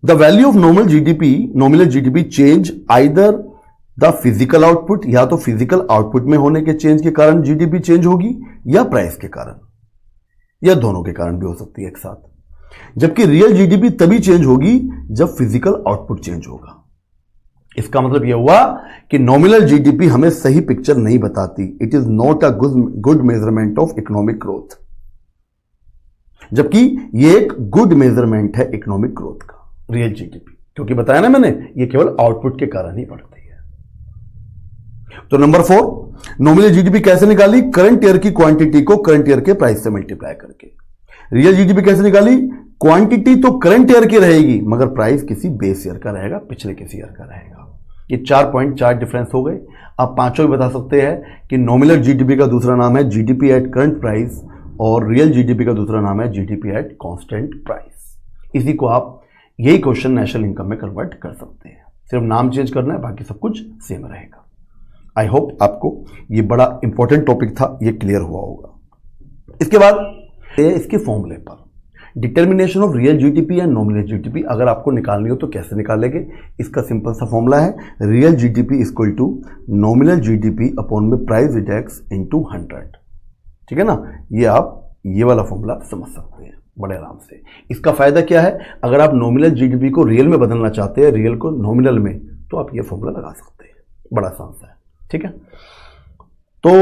the value of nominal GDP change either the physical output, या तो फिजिकल आउटपुट में होने के चेंज के कारण जीडीपी चेंज होगी, या प्राइस के कारण, या दोनों के कारण भी हो सकती है एक साथ। जबकि रियल जीडीपी तभी चेंज होगी जब फिजिकल आउटपुट चेंज होगा। इसका मतलब यह हुआ कि नॉमिनल जीडीपी हमें सही पिक्चर नहीं बताती। It is not a good measurement of economic growth, जबकि यह एक गुड मेजरमेंट है इकोनॉमिक ग्रोथ का, रियल जीडीपी, क्योंकि बताया ना मैंने, ये केवल आउटपुट के कारण ही बढ़ती है। तो नंबर 4, नॉमिनल जीडीपी कैसे निकाली? करंट ईयर की क्वांटिटी को करंट ईयर के प्राइस से मल्टीप्लाई करके। रियल जीडीपी कैसे निकाली? क्वांटिटी तो करंट ईयर की रहेगी, मगर प्राइस किसी बेस ईयर का रहेगा, पिछले किसी ईयर का रहेगा। ये 4 पॉइंट 4 डिफरेंस हो गए। आप पांचों भी बता सकते हैं कि नॉमिनल जीडीपी का दूसरा नाम है जीडीपी एट करंट प्राइस, और रियल जीडीपी का दूसरा नाम है जीडीपी एट कांस्टेंट प्राइस। इसी को आप, यही क्वेश्चन नेशनल इनकम में कन्वर्ट कर सकते हैं, सिर्फ नाम चेंज करना है, बाकी सब कुछ सेम रहेगा। आई होप आपको ये बड़ा इंपॉर्टेंट टॉपिक था, ये क्लियर हुआ होगा। इसके बाद इसके फॉर्मूले पर, determination of real GDP and nominal GDP अगर आपको निकालनी हो तो कैसे निकालेंगे? इसका सिंपल सा फॉर्मूला है, real GDP equal to nominal GDP upon में प्राइस इंडेक्स इनटू 100। ठीक है ना? ये आप ये वाला फॉर्मूला समझ सकते हैं बड़े आराम से। इसका फायदा क्या है, अगर आप नॉमिनल जीडीपी को रियल में बदलना चाहते हैं, रियल को नॉमिनल में, तो आप ये फॉर्मूला लगा सकते हैं, बड़ा आसान सा है। ठीक है, तो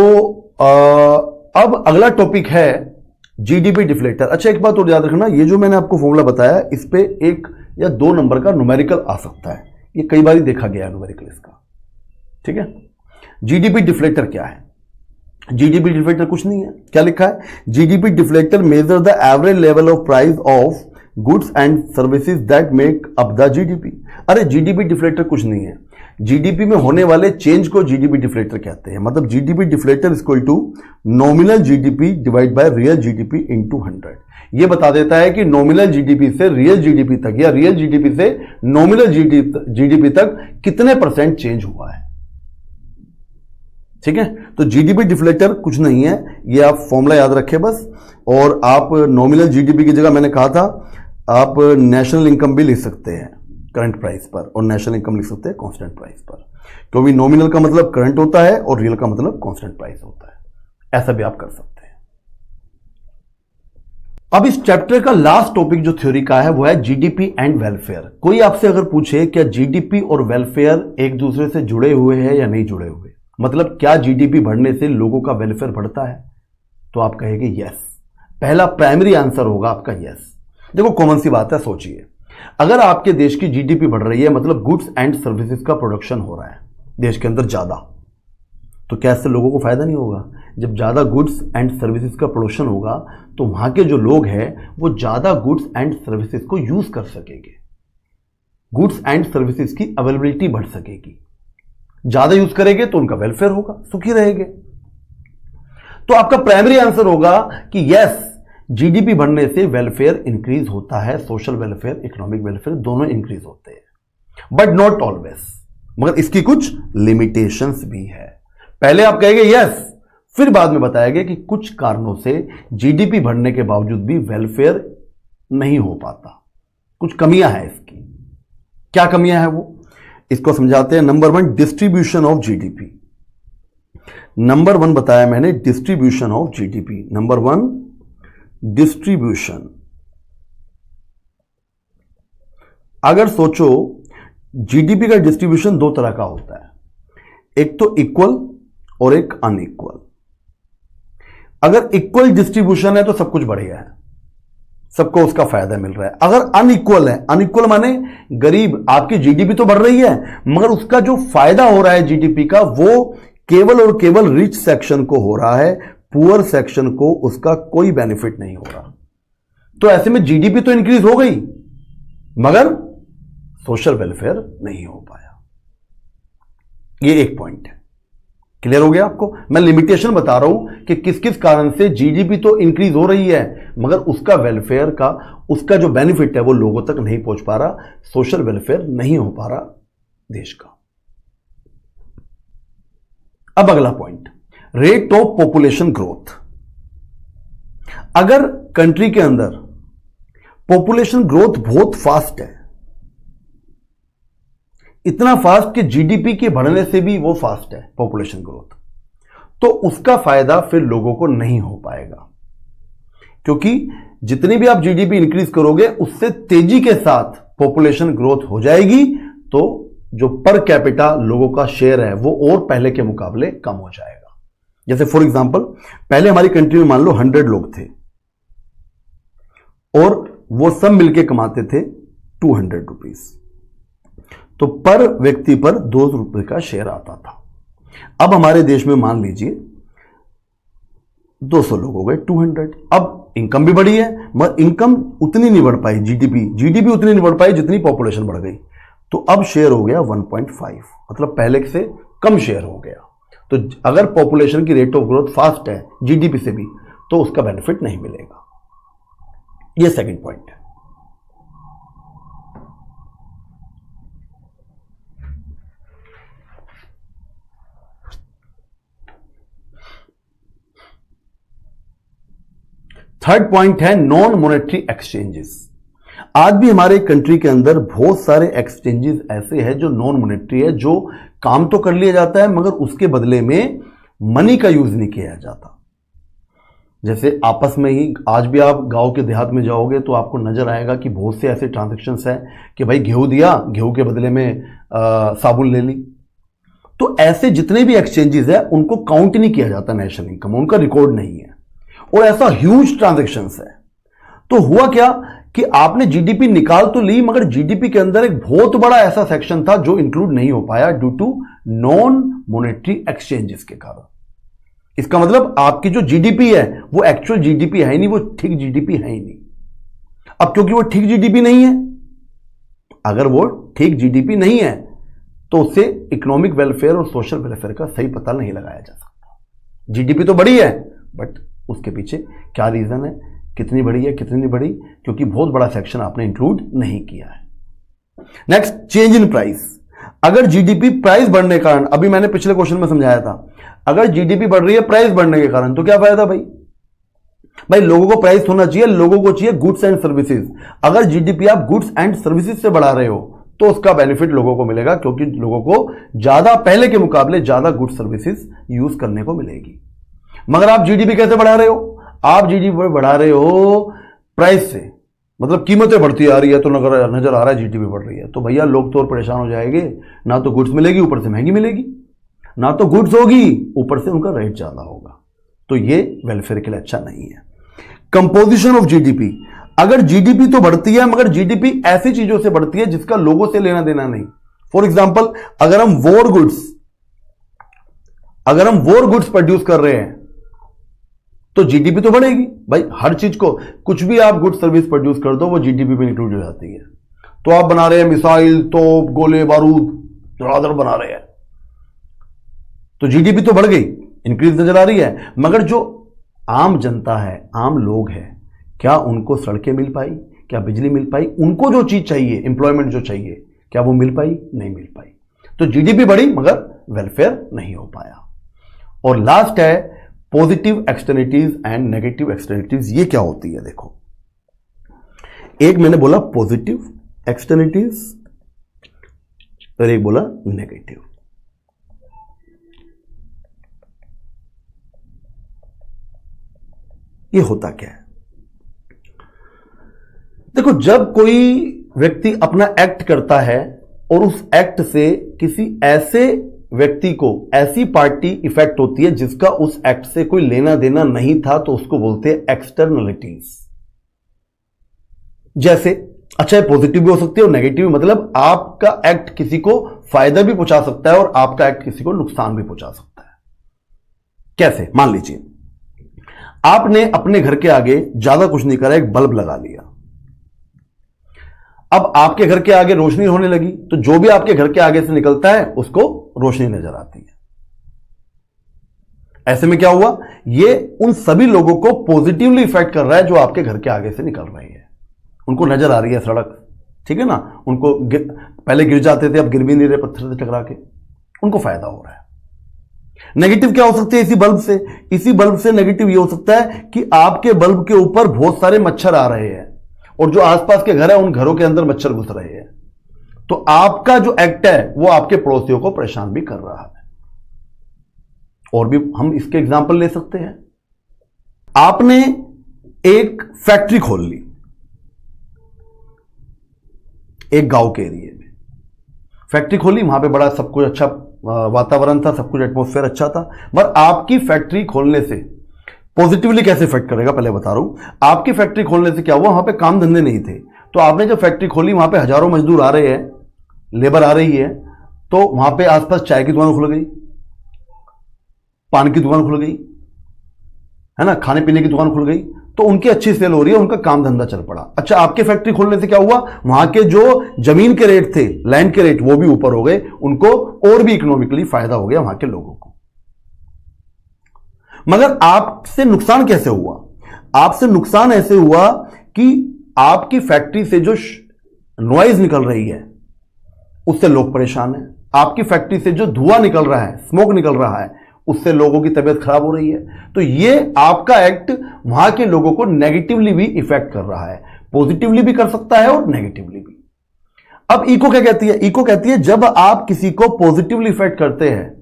अब अगला टॉपिक है जीडीपी डिफ्लेक्टर। अच्छा, एक बात और याद रखना, ये जो मैंने आपको फॉर्मूला बताया, इस पे 1 या 2 नंबर का न्यूमेरिकल आ सकता है, ये कई बार देखा गया है न्यूमेरिकल इसका। ठीक है, जीडीपी डिफ्लेक्टर क्या है? जीडीपी डिफ्लेक्टर कुछ नहीं है। क्या लिखा है? GDP deflector measure the average level of price of goods and services that make up the GDP. अरे जीडीपी डिफ्लेक्टर कुछ नहीं है, जीडीपी में होने वाले चेंज को जीडीपी डिफ्लेक्टर कहते हैं। मतलब GDP deflator equal to nominal GDP divide by real GDP into 100। ये बता देता है कि नॉमिनल जीडीपी से रियल जीडीपी तक या रियल जीडीपी से नॉमिनल जीडीपी तक कितने % चेंज हुआ है। ठीक है, तो जीडीपी डिफ्लेक्टर कुछ नहीं है, ये आप फॉर्मूला याद रखें बस। और आप नॉमिनल जीडीपी की जगह मैंने कहा था आप नेशनल इनकम भी लिख सकते हैं करंट प्राइस पर, और नेशनल इनकम लिख सकते हैं कांस्टेंट प्राइस पर, क्योंकि नॉमिनल का मतलब करंट होता है और रियल का मतलब कांस्टेंट प्राइस होता है। ऐसा भी आप कर सकते हैं। अब इस चैप्टर का लास्ट टॉपिक जो थ्योरी का है वो है जीडीपी एंड वेलफेयर। कोई आपसे अगर पूछे क्या जीडीपी और वेलफेयर एक दूसरे से जुड़े हुए हैं या नहीं जुड़े हुए, मतलब क्या जीडीपी बढ़ने से लोगों का वेलफेयर बढ़ता है, तो आप कहेंगे यस। पहला प्राइमरी आंसर होगा आपका यस। देखो कॉमन सी बात है, सोचिए अगर आपके देश की जीडीपी बढ़ रही है मतलब गुड्स एंड सर्विसेज का प्रोडक्शन हो रहा है देश के अंदर ज्यादा, तो क्या इससे लोगों को फायदा नहीं होगा? जब ज्यादा गुड्स एंड सर्विसेज का प्रोडक्शन होगा तो वहां के जो लोग हैं वो ज्यादा गुड्स एंड सर्विसेज को यूज कर सकेंगे, गुड्स एंड सर्विसेज की अवेलेबिलिटी बढ़ सकेगी। ज्यादा यूज करेंगे तो उनका वेलफेयर होगा, सुखी रहेंगे। तो आपका प्राइमरी आंसर होगा कि यस, जीडीपी बढ़ने से वेलफेयर इंक्रीज होता है, सोशल वेलफेयर, इकोनॉमिक वेलफेयर दोनों इंक्रीज होते हैं, बट नॉट ऑलवेज, मगर इसकी कुछ लिमिटेशंस भी है। पहले आप कहेंगे यस, फिर बाद में बताया कि कुछ कारणों से जीडीपी बढ़ने के बावजूद भी वेलफेयर नहीं हो पाता, कुछ कमियां हैं इसकी। क्या कमियां हैं वो, इसको समझाते हैं। Number 1 distribution of GDP. Number 1 बताया मैंने distribution of GDP. Number 1 distribution. अगर सोचो जीडीपी का डिस्ट्रीब्यूशन दो तरह का होता है, एक तो इक्वल और एक अनइक्वल। अगर इक्वल डिस्ट्रीब्यूशन है तो सब कुछ बढ़िया है, सबको उसका फायदा मिल रहा है। अगर अनइक्वल है, अनइक्वल माने गरीब, आपकी जीडीपी तो बढ़ रही है मगर उसका जो फायदा हो रहा है जीडीपी का वो केवल और केवल रिच सेक्शन को हो रहा है, पुअर सेक्शन को उसका कोई बेनिफिट नहीं हो रहा। तो ऐसे में जीडीपी तो इंक्रीज हो गई मगर सोशल वेलफेयर नहीं हो पाया। ये एक पॉइंट है। क्लियर हो गया आपको? मैं लिमिटेशन बता रहा हूं कि किस किस कारण से जीडीपी तो इंक्रीज हो रही है मगर उसका वेलफेयर का, उसका जो बेनिफिट है वो लोगों तक नहीं पहुंच पा रहा, सोशल वेलफेयर नहीं हो पा रहा देश का। अब अगला point, rate of population growth. अगर कंट्री के अंदर पॉपुलेशन ग्रोथ बहुत फास्ट है, इतना फास्ट कि जीडीपी के बढ़ने से भी वो फास्ट है पॉपुलेशन ग्रोथ, तो उसका फायदा फिर लोगों को नहीं हो पाएगा, क्योंकि जितनी भी आप जीडीपी इंक्रीज करोगे उससे तेजी के साथ पॉपुलेशन ग्रोथ हो जाएगी, तो जो पर कैपिटा लोगों का शेयर है वो और पहले के मुकाबले कम हो जाएगा। जैसे फॉर एग्जांपल पहले हमारी कंट्री में मान लो 100 लोग थे और वो सब मिलके कमाते थे 200 रुपीज, तो पर व्यक्ति पर 2 रुपए का शेयर आता था। अब हमारे देश में मान लीजिए 200 लोग हो गए, 200। अब इनकम भी बढ़ी है मगर इनकम उतनी नहीं बढ़ पाई, जीडीपी उतनी नहीं बढ़ पाई जितनी पॉपुलेशन बढ़ गई, तो अब शेयर हो गया 1.5, मतलब पहले से कम शेयर हो गया। तो अगर पॉपुलेशन की रेट ऑफ ग्रोथ फास्ट है जीडीपी से भी तो उसका बेनिफिट नहीं मिलेगा। यह सेकंड पॉइंट है। थर्ड पॉइंट है नॉन मॉनेटरी एक्सचेंजेस। आज भी हमारे कंट्री के अंदर बहुत सारे एक्सचेंजेस ऐसे हैं जो नॉन मॉनेटरी है, जो काम तो कर लिया जाता है मगर उसके बदले में मनी का यूज नहीं किया जाता। जैसे आपस में ही आज भी आप गांव के देहात में जाओगे तो आपको नजर आएगा कि बहुत से ऐसे ट्रांजैक्शंस हैं कि भाई गेहूं दिया, गेहूं के बदले में साबुन ले ली। तो ऐसे जितने भी एक्सचेंजेस है उनको काउंट नहीं किया जाता नेशनल इनकम, उनका रिकॉर्ड नहीं है, और ऐसा ह्यूज ट्रांजैक्शंस है। तो हुआ क्या कि आपने जीडीपी निकाल तो ली मगर जीडीपी के अंदर एक बहुत बड़ा ऐसा सेक्शन था जो इंक्लूड नहीं हो पाया due to non monetary exchanges के कारण। इसका मतलब आपकी जो जीडीपी है वो एक्चुअल जीडीपी है ही नहीं, वो ठीक जीडीपी है ही नहीं। अब क्योंकि वो ठीक जीडीपी नहीं है, अगर वो ठीक जीडीपी नहीं है तो उससे इकोनॉमिक वेलफेयर और सोशल वेलफेयर का सही पता नहीं लगाया जा सकता। जीडीपी तो बढ़ी है, बट उसके पीछे क्या रीजन है, कितनी बढ़ी है कितनी नहीं बढ़ी, क्योंकि बहुत बड़ा सेक्शन आपने इंक्लूड नहीं किया है। Next, change in price. अगर जीडीपी प्राइस बढ़ने के कारण, अभी मैंने पिछले क्वेश्चन में समझाया था, अगर जीडीपी बढ़ रही है प्राइस बढ़ने के कारण तो क्या फायदा भाई लोगों को प्राइस होना चाहिए, लोगों को चाहिए गुड्स एंड सर्विसेज। अगर जीडीपी आप गुड्स एंड सर्विसेज से बढ़ा रहे हो तो उसका बेनिफिट लोगों को मिलेगा, क्योंकि लोगों को ज्यादा पहले के मुकाबले ज्यादा गुड्स सर्विसेज यूज करने को मिलेगी। मगर आप जीडीपी कैसे बढ़ा रहे हो? आप जीडीपी बढ़ा रहे हो प्राइस से, मतलब कीमतें बढ़ती आ रही है तो नजर आ रहा है जीडीपी बढ़ रही है, तो भैया लोग तो और परेशान हो जाएंगे, ना तो गुड्स मिलेगी ऊपर से महंगी मिलेगी, ना तो गुड्स होगी ऊपर से उनका रेट ज्यादा होगा, तो ये वेलफेयर के लिए अच्छा नहीं है। कंपोजिशन ऑफ जीडीपी, अगर जीडीपी तो बढ़ती है मगर जीडीपी ऐसी चीजों से बढ़ती है जिसका लोगों से लेना देना नहीं। फॉर एग्जाम्पल, अगर हम वॉर गुड्स प्रोड्यूस कर रहे हैं तो जीडीपी तो बढ़ेगी भाई। हर चीज को, कुछ भी आप गुड सर्विस प्रोड्यूस कर दो वो जीडीपी में इंक्लूड हो जाती है। तो आप बना रहे हैं मिसाइल, तोप, गोले बारूद, धड़ाधड़ बना रहे हैं, तो जीडीपी तो बढ़ गई, इंक्रीज नजर आ रही है। मगर जो आम जनता है, आम लोग हैं, क्या उनको सड़कें मिल पाई, क्या बिजली मिल पाई, उनको जो चीज चाहिए, एम्प्लॉयमेंट जो चाहिए, क्या वो मिल पाई? नहीं मिल पाई। तो जीडीपी बढ़ी मगर वेलफेयर नहीं हो पाया। और लास्ट है पॉजिटिव एक्सटर्निटीज एंड नेगेटिव एक्सटर्निटीज। ये क्या होती है? देखो, एक मैंने बोला पॉजिटिव एक्सटर्निटीज और एक बोला नेगेटिव। ये होता क्या है? देखो, जब कोई व्यक्ति अपना एक्ट करता है और उस एक्ट से किसी ऐसे व्यक्ति को, ऐसी पार्टी इफेक्ट होती है जिसका उस एक्ट से कोई लेना देना नहीं था, तो उसको बोलते हैं एक्सटर्नलिटीज। जैसे, अच्छा, पॉजिटिव भी हो सकती है और नेगेटिव, मतलब आपका एक्ट किसी को फायदा भी पहुंचा सकता है और आपका एक्ट किसी को नुकसान भी पहुंचा सकता है। कैसे? मान लीजिए आपने अपने घर के आगे ज्यादा कुछ नहीं करा, एक बल्ब लगा लिया। अब आपके घर के आगे रोशनी होने लगी, तो जो भी आपके घर के आगे से निकलता है उसको रोशनी नजर आती है। ऐसे में क्या हुआ? ये उन सभी लोगों को पॉजिटिवली इफेक्ट कर रहा है जो आपके घर के आगे से निकल रहे हैं। उनको नजर आ रही है सड़क, ठीक है ना, उनको पहले गिर जाते थे, अब गिर भी नहीं रहे पत्थर से टकरा के, उनको फायदा हो रहा है। नेगेटिव क्या हो सकती है इसी बल्ब से? इसी बल्ब से नेगेटिव ये हो सकता है कि आपके बल्ब के ऊपर बहुत सारे मच्छर आ रहे हैं और जो आसपास के घर है उन घरों के अंदर मच्छर घुस रहे हैं, तो आपका जो एक्ट है वो आपके पड़ोसियों को परेशान भी कर रहा है। और भी हम इसके एग्जाम्पल ले सकते हैं। आपने एक फैक्ट्री खोल ली एक गांव के एरिया में, फैक्ट्री खोली, वहां पे बड़ा सब कुछ अच्छा वातावरण था, सब कुछ एटमॉस्फेयर अच्छा था। पर आपकी फैक्ट्री खोलने से पॉजिटिवली कैसे इफेक्ट करेगा पहले बता रहा हूं। आपकी फैक्ट्री खोलने से क्या हुआ? वहां पे काम धंधे नहीं थे, तो आपने जब फैक्ट्री खोली वहां पे हजारों मजदूर आ रहे हैं, लेबर आ रही है, तो वहां पे आसपास चाय की दुकान खुल गई, पान की दुकान खुल गई, है ना, खाने पीने की दुकान खुल गई, तो उनकी अच्छी सेल हो रही है, उनका काम धंधा चल पड़ा। अच्छा, आपके फैक्ट्री खोलने से क्या हुआ? वहां के जो जमीन के रेट थे, लैंड के रेट, वो भी ऊपर हो गए, उनको और भी इकोनॉमिकली फायदा हो गया वहां के लोगों को। मगर आपसे नुकसान कैसे हुआ? आपसे नुकसान ऐसे हुआ कि आपकी फैक्ट्री से जो नॉइज निकल रही है उससे लोग परेशान हैं। आपकी फैक्ट्री से जो धुआं निकल रहा है, स्मोक निकल रहा है, उससे लोगों की तबीयत खराब हो रही है। तो ये आपका एक्ट वहां के लोगों को नेगेटिवली भी इफेक्ट कर रहा है, पॉजिटिवली भी कर सकता है और नेगेटिवली भी। अब इको क्या कहती है? इको कहती है जब आप किसी को पॉजिटिवली इफेक्ट करते हैं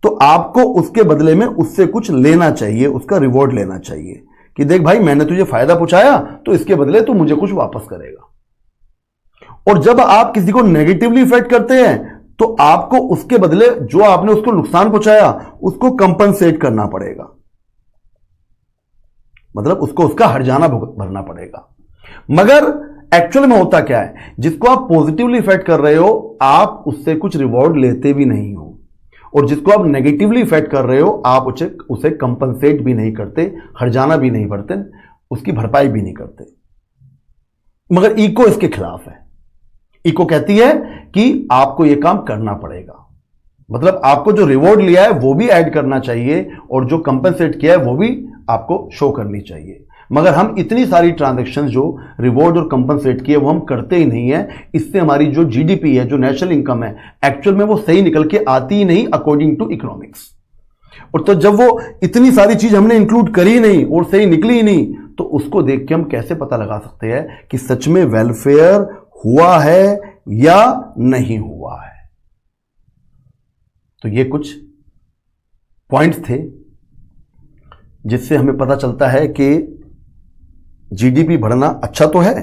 तो आपको उसके बदले में उससे कुछ लेना चाहिए, उसका रिवॉर्ड लेना चाहिए कि देख भाई, मैंने तुझे फायदा पहुंचाया तो इसके बदले तू मुझे कुछ वापस करेगा। और जब आप किसी को नेगेटिवली इफेक्ट करते हैं तो आपको उसके बदले जो आपने उसको नुकसान पहुंचाया उसको कंपनसेट करना पड़ेगा, मतलब उसको उसका हर्जाना भरना पड़ेगा। मगर एक्चुअल में होता क्या है? जिसको आप पॉजिटिवली इफेक्ट कर रहे हो, आप उससे कुछ रिवॉर्ड लेते भी नहीं हो, और जिसको आप नेगेटिवली इफेक्ट कर रहे हो आप उसे कंपनसेट भी नहीं करते, हर्जाना भी नहीं भरते, उसकी भरपाई भी नहीं करते। मगर इको इसके खिलाफ है। इको कहती है कि आपको यह काम करना पड़ेगा, मतलब आपको जो रिवॉर्ड लिया है वो भी ऐड करना चाहिए और जो कंपनसेट किया है वो भी आपको शो करनी चाहिए। मगर हम इतनी सारी ट्रांजैक्शंस जो रिवॉर्ड और कंपनसेट की है वो हम करते ही नहीं है। इससे हमारी जो जीडीपी है, जो नेशनल इनकम है, एक्चुअल में वो सही निकल के आती ही नहीं अकॉर्डिंग टू इकोनॉमिक्स। और तो जब वो इतनी सारी चीज हमने इंक्लूड करी नहीं और सही निकली ही नहीं, तो उसको देख के हम कैसे पता लगा सकते हैं कि सच में वेलफेयर हुआ है या नहीं हुआ है। तो ये कुछ पॉइंट्स थे जिससे हमें पता चलता है कि जीडीपी बढ़ना अच्छा तो है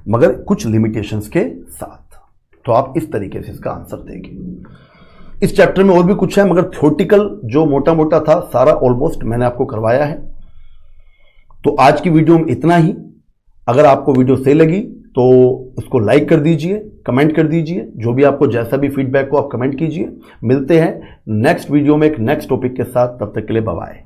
मगर कुछ लिमिटेशंस के साथ। तो आप इस तरीके से इसका आंसर देंगे। इस चैप्टर में और भी कुछ है मगर थ्योरेटिकल जो मोटा मोटा था सारा ऑलमोस्ट मैंने आपको करवाया है। तो आज की वीडियो में इतना ही। अगर आपको वीडियो सही लगी तो उसको लाइक कर दीजिए, कमेंट कर दीजिए, जो भी आपको जैसा भी फीडबैक हो आप कमेंट कीजिए। मिलते हैं नेक्स्ट वीडियो में एक नेक्स्ट टॉपिक के साथ, तब तक के लिए बाय बाय।